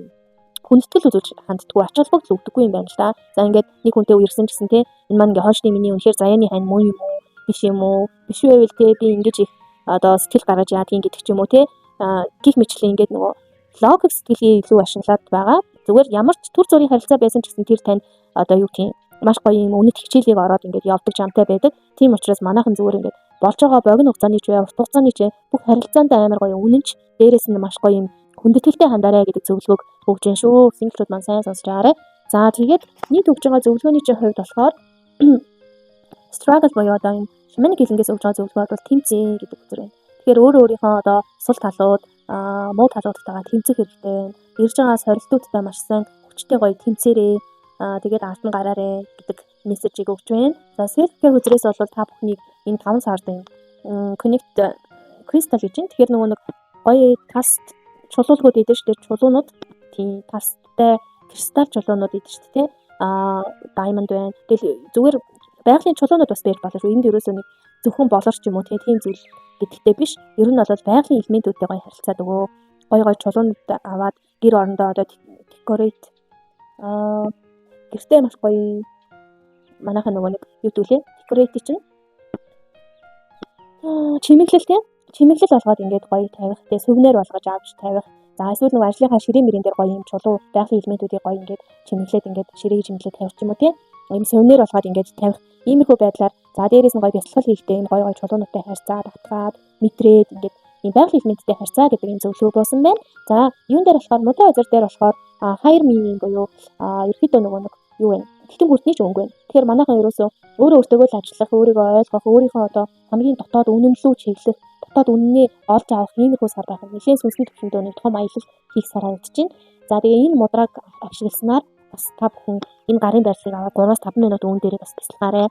хүндэтгэл үзүүлж ханддаггүй, ач холбогдол өгдөггүй юм байна л да. За ингээд нэг хүнтэй үерсэн гэсэн тий энэ маань ингээ хойшны миний үнэхээр заяаны хань муу юм уу? Биш юм уу? Биш байвал тий би ингэж их одоо сэтгэл гаргаж яадгийн гэдэг ч юм уу тий гих мэтлээ ингээд нөгөө логик сэтгэлгээ илүү ашиглаад байгаа. Зүгээр ямар ч төр зүрийн харилцаа байсан ч гэсэн тэр танд одоо юу гэх юм маш гоё юм үнэт хичээлийг ороод ингээд явдаг жамтай байдаг. Тийм учраас манайхан зүгээр ингээд болж байгаа богино хугацааны ч бай, урт хугацааны ч бүх харилцаанд амар гоё үнэнч дээрээс нь маш гоё юм хүндэтгэлтэй хандаарай гэдэг зөвлөгөөг өгж байна шүү. Синглүүд маань сайн сонсож байгаарай. За тэгээд нийт өгж байгаа зөвлөгөөний чинь хувьд болохоор struggle боёо одоо юм шимэник хэлэнгээс өгж байгаа зөвлөгөө бол тэмцээ гэдэг үзэр байна. Тэгэхээр өөрийнхөө одоо сул талууд, муу талуудтайгаа тэмцэх хэрэгтэй байна. Ирж байгаа сорилтуудтай маш сайн хүчтэй гоё тэмцээрээ тэгээд ард нь гараарэ гэдэг мессежийг өгч байна. За self care үзрээс бол та бүхнийг энэ 5 сард connect crystal гэж байна. Тэгэхээр нөгөө нэг гоё таст чулуулгууд идэв шүү дээ. Чулуунууд тийм тасттай кристалл чулуунууд идэв шүү дээ. Diamond байна. Тэгэл зүгээр байгалийн чулуунууд бас байж болно шүү. Энд ерөөсөө нэг зөвхөн болорч юм уу тийм зүйл гэдэгтэй биш. Ер нь бол байгалийн элементүүдтэй гоё харилцаад өгөө. Гоё чулуунууд аваад гэр орондоо одоо декорейт гэртээ маш гоё манайхаа нөгөө нэг юу дүүлээ декорейт чинь чимэглэл чимэглэл болгоод ингээд гоё тавих те сүвнэр болгож авч тавих. За эсвэл нөгөө ажлынхаа ширээ мөрөн дээр гоё юм чулуу байгалийн элементүүдийг гоё ингээд чимэглээд ингээд ширээг чимэглээд тавих ч юм уу те. Ийм сүвнэр болгоод ингээд тавих. Иймэрхүү байдлаар за дээрээс нь гоё бясалгал хийхдээ ийм гоё чулуунуудтай харьцаа татгаад мэдрээд ингээд ийм байгалийн элементтэй харьцаа гэдэг юм зөвлөгөө буусан байна. За юун дээр болохоор модон үзэр дээр болохоор хайр минийн буюу ерөөхдөө нөгөө нэг юу вэ? Тэгтэн хүртний ч өнгө байна. Тэгэхээр манайхан ерөөсөө өөрөө өөртөө л ажиллах, өөрийгөө ойлгох, өөрийнхөө одоо хамгийн дотоод үнэн лүү чиглэх, дотоод үнэнээ олж авах иймэрхүү сар байх. Нэлээд сүнслэг төвшөндөө нэг том аялал хийх сар харагдаж байна. За тэгээ энэ мудраг ашигласнаар бас та бүхэн энэ гарын байрлалыг аваад 3-5 минут үүн дээрээ бас бясалгаарай.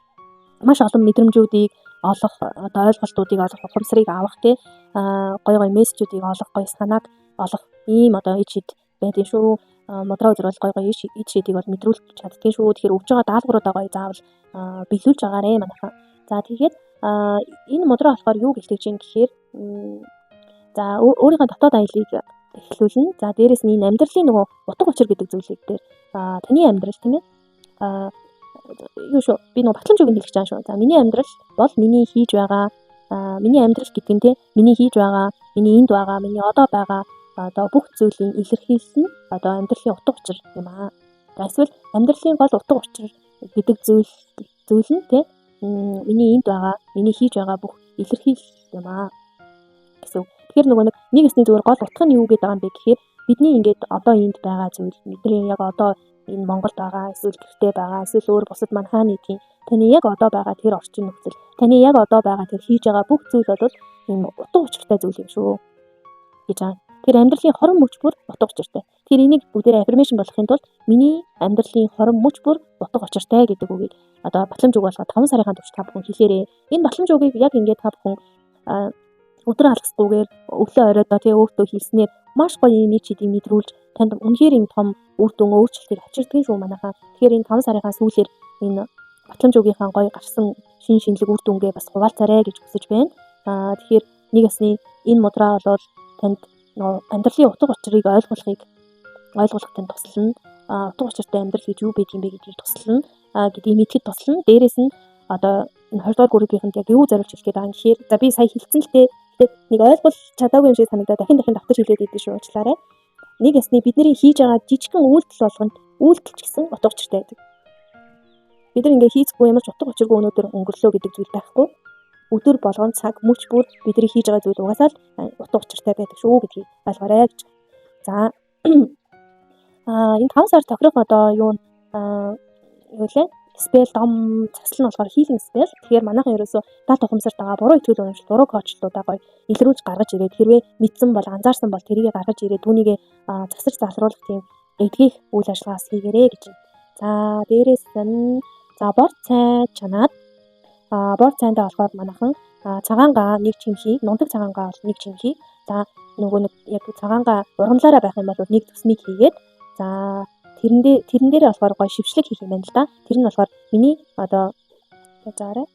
Маш олон мэдрэмжүүдийг олох, одоо ойлголтуудыг олох, ухамсарыг авах гой мессежүүдийг олох, гой санааг олох ийм одоо ид шид байдгийн шүү. Мудраа үзэр бол гой ид шидийг бол мэдрүүлж чаддгийн шүү. Тэгэхээр өгж байгаа даалгавруудаа гой заавал биелүүлж байгаарэ манайхан. За тэгээд энэ мудраа болохоор юу гэлтэж чинь гэхээр за өөрийнхөө дотоод аяллыг эхлүүлнэ. За дээрэс нь энэ амьдралын нөгөө утга учир гэдэг зүйлийг дээр таны амьдрал тийм ээ юу шүү би нөгөө батламж үгэнд хэлж байгаа шүү. За миний амьдрал бол миний хийж байгаа миний амьдрал гэдэг нь миний хийж байгаа, миний энд байгаа, миний одоо байгаа одоо бүх зүйлийн илэрхийлэл нь одоо амьдралын утга учир юм аа. Эсвэл амьдралын гол утга учир гэдэг зүйл нь миний энд байгаа, миний хийж байгаа бүх илэрхийлэл юм аа гэсэн. Тэгэхээр нөгөө нэг хэсний зүгээр гол утга нь юу гэдэг байгаа юм бэ гэхээр бидний ингээд одоо энд байгаа зүйл бидний яг одоо энэ Монголд байгаа, эсвэл гэртээ байгаа, эсвэл өөр бусад манхаа нийтийн таны яг одоо байгаа тэр орчин нөхцөл, таны яг одоо байгаа тэр хийж байгаа бүх зүйл бол энэ утга учиртай зүйл юм шүү гэж байгаа. Тэр амьдралын хорон мөч бүр утга учиртай. Тэр энийг бүгдээр аффирмашн болгохын тулд миний амьдралын хорон мөч бүр утга учиртай гэдэг үгийг одоо батламж үг болгоод 5 сарын турш та бүхэн хэлээрээ. Энэ батламж үгийг яг ингээд та бүхэн өдөр алгасгүйгээр өглөө оройдоо өөртөө хэлснээр маш гоё юм чидийг мэдрүүлж танд үнэхээр юм том үр дүн өөрчлөлтийг авчирдгийн шүү манайхаа. Тэгэхээр энэ 5 сарын сүүлээр энэ батламж үгийнхаа гоё гарсан шинэлэг үр дүнгээ бас хуваалцаарай гэж хүсэж байна. Тэгэхээр нэг ясны энэ мудраа бол танд амьдралын утга учирыг ойлгуулахад тань туслана. Утга учиртай амьдрал гэж юу байдаг юм бэ гэдгийг туслана. Гэдгийг мэдхэд туслана. Дээрээс нь одоо энэ 20 дугаар группийнхэнд яг юу зориулж хэлэх гээд байгаа юм гэхээр за би сая хэлсэн л дээ. Нэг ойлгол чадаагүй юм шиг санагдаад дахин давтаж хэлээд идэв шүү уучлаарай. Нэг ясны бидний хийж байгаа жижигхэн үйлдэл болгонд үйлдэл ч гэсэн утга учиртай байдаг. Бид нар ингээ хийцгүй ямар ч утга учиргүй өнөөдөр өнгөрлөө гэдэг зүйл байхгүй. Өдөр болгон цаг мөч бүр бидний хийж байгаа зүйл угаасаа л утга учиртай байдаг шүү гэдгийг ойлгоорой гэж. За энэ 5 сар тохирох одоо юу лээ? Спел дом засал нь болохоор хийлэн спел. Тэгэхээр манайхан ерөөсөө дат ухамсарт байгаа буруу итгэл үнэмшил, буруу коучлуудаа гоё илрүүлж гаргаж ирээд хэрвээ мэдсэн бол анзаарсан бол тэрийг гаргаж ирээд түүнийг засаж залруулах тийм эдгийх үйл ажиллагаас хийгэрээ гэж байна. За дээрээс нь бор цай чанаад бор цайндаа болохоор манайхан цагаангаа нэг чимхийг, нундаг цагаангаа бол нэг чимхийг, за нөгөө нэг яг цагаангаа ургамлаараа байх юм бол нэг төсмийг хийгээд за тэрэн дээрээ болохоор гоё шившлэг хийх юм байна л да. Тэр нь болохоор миний одоо заарай.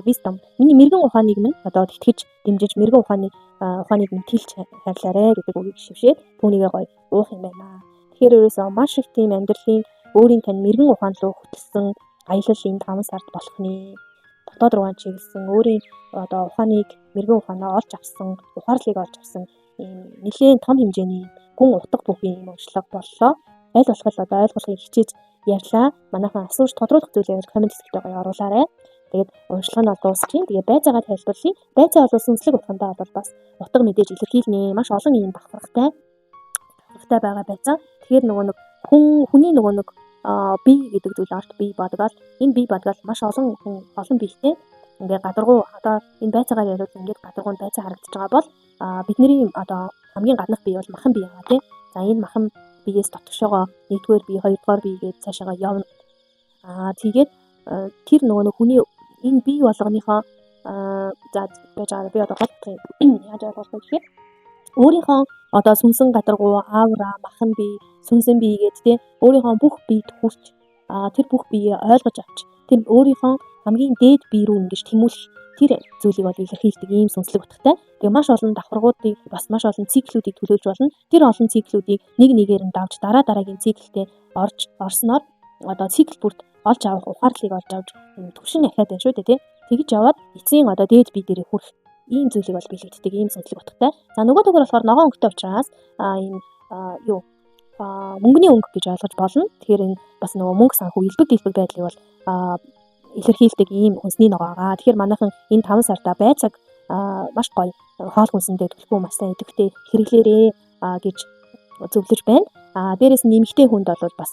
Wisdom. Миний мэрэгэн ухааныг минь одоо тэтгэж дэмжиж мэрэгэн ухааныг минь тэлж хайрлаарэ гэдэг үгийг шившээд түүнийгээ гоё уух юм байна. Тэгэхээр ерөөсөө маш их тийм амьдралын өөрийн тань мэрэгэн ухаан руу хөтлсөн аялал энэ 5 сард болох нэ. Дотоод руугаа чиглэсэн өөрийн одоо ухааныг мэрэгэн ухаанаа олж авсан, ухаарлыг олж авсан нэлээд том хэмжээний гүн утга бүхий юм уншлаг боллоо. Аль болох одоо ойлгохыг хичээж ярьлаа. Манайхан асууж тодруулах зүйлээ коммент хэсэгтээ гоё оруулаарай. Тэгээд уншлага нь дуусчих. Тэгээд байцаагаа тайлбарлая. Байцаа бол сүнслэг утгандаа бол бас утга мэдээж илэрхийлнэ. Маш олон юм давхархтай байгаа байцаа. Тэгэхээр нөгөө нэг хүний нөгөө нэг би гэдэг зүйл орт би бодгоол энэ би бодгоол маш олон биетэй ингээд гадаргуу одоо энэ байцаагаар яриад ингээд гадаргуунд байцаа харагдаж байгаа бол бидний одоо хамгийн гаднах бие бол махан бие байгаа тийм. За энэ махан биеэс дотгошоогоо 1-р бие, 2-р бие гэж цаашаага явна. Тэгээд тэр нөгөө хүний энэ бие болгоныхоо за би одоо яаж ойлгох вэ гэхээр өөрийнхөө одоо сүнсэн гадаргуу, аавра, махан бие, сүнсэн бие гэдэг тийм өөрийнхөө бүх биед хүрч тэр бүх биеэ ойлгож авч тэр өөрийнхөө хамгийн дээд бие рүү ингэж тэмүүлэх тэр зүйлийг бол илэрхийлдэг ийм сүнслэг утгатай. Тэгээ маш олон давхаргуудыг бас маш олон циклүүдийг төлөвлөж болно. Тэр олон циклүүдийг нэг нэгээр нь давж дараагийн циклтэй орсноор одоо цикл бүрт олж авах ухаарлыг олж авч төвшин ахаад байна шүү дээ тийм. Тэгж яваад эцсийн одоо дээд бие дээрээ хүрэх ийм зүйлийг бол бэлэгддэг ийм сүнслэг утгатай. За нөгөө төгөр болохоор ногоон өнгөтэй учраас энэ мөнгөний өнгө гэж ойлгож болно. Тэгэхээр энэ бас нөгөө мөнгө санхүү элбэг дэлбэг байдлыг бол илэрхийлдэг ийм хүнсний ногоо байгаа. Тэгэхээр манайхан энэ 5 сарда байцааг маш гоё хоол хүнсэндээ төлхөө маш сайн идэвхтэй хэрэглээрээ гэж зөвлөж байна. Дээрээс нь нэмэгтэй хүнд бол бас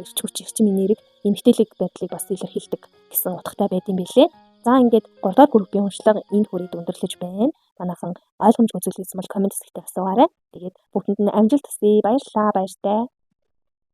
эрч хүч, эрчим энерги, эмгтээлэг байдлыг бас илэрхийлдэг гэсэн утгатай байд юм билээ. За ингээд 3 дахь группийн уншлага энд хүрээд өндөрлөж байна. Манайхан ойлгомжгүй зүйл байсан бол комент хэсэгтээ асуугаарай. Тэгээд бүгдэнд нь амжилт хүсье. Баярлалаа. Баяртай.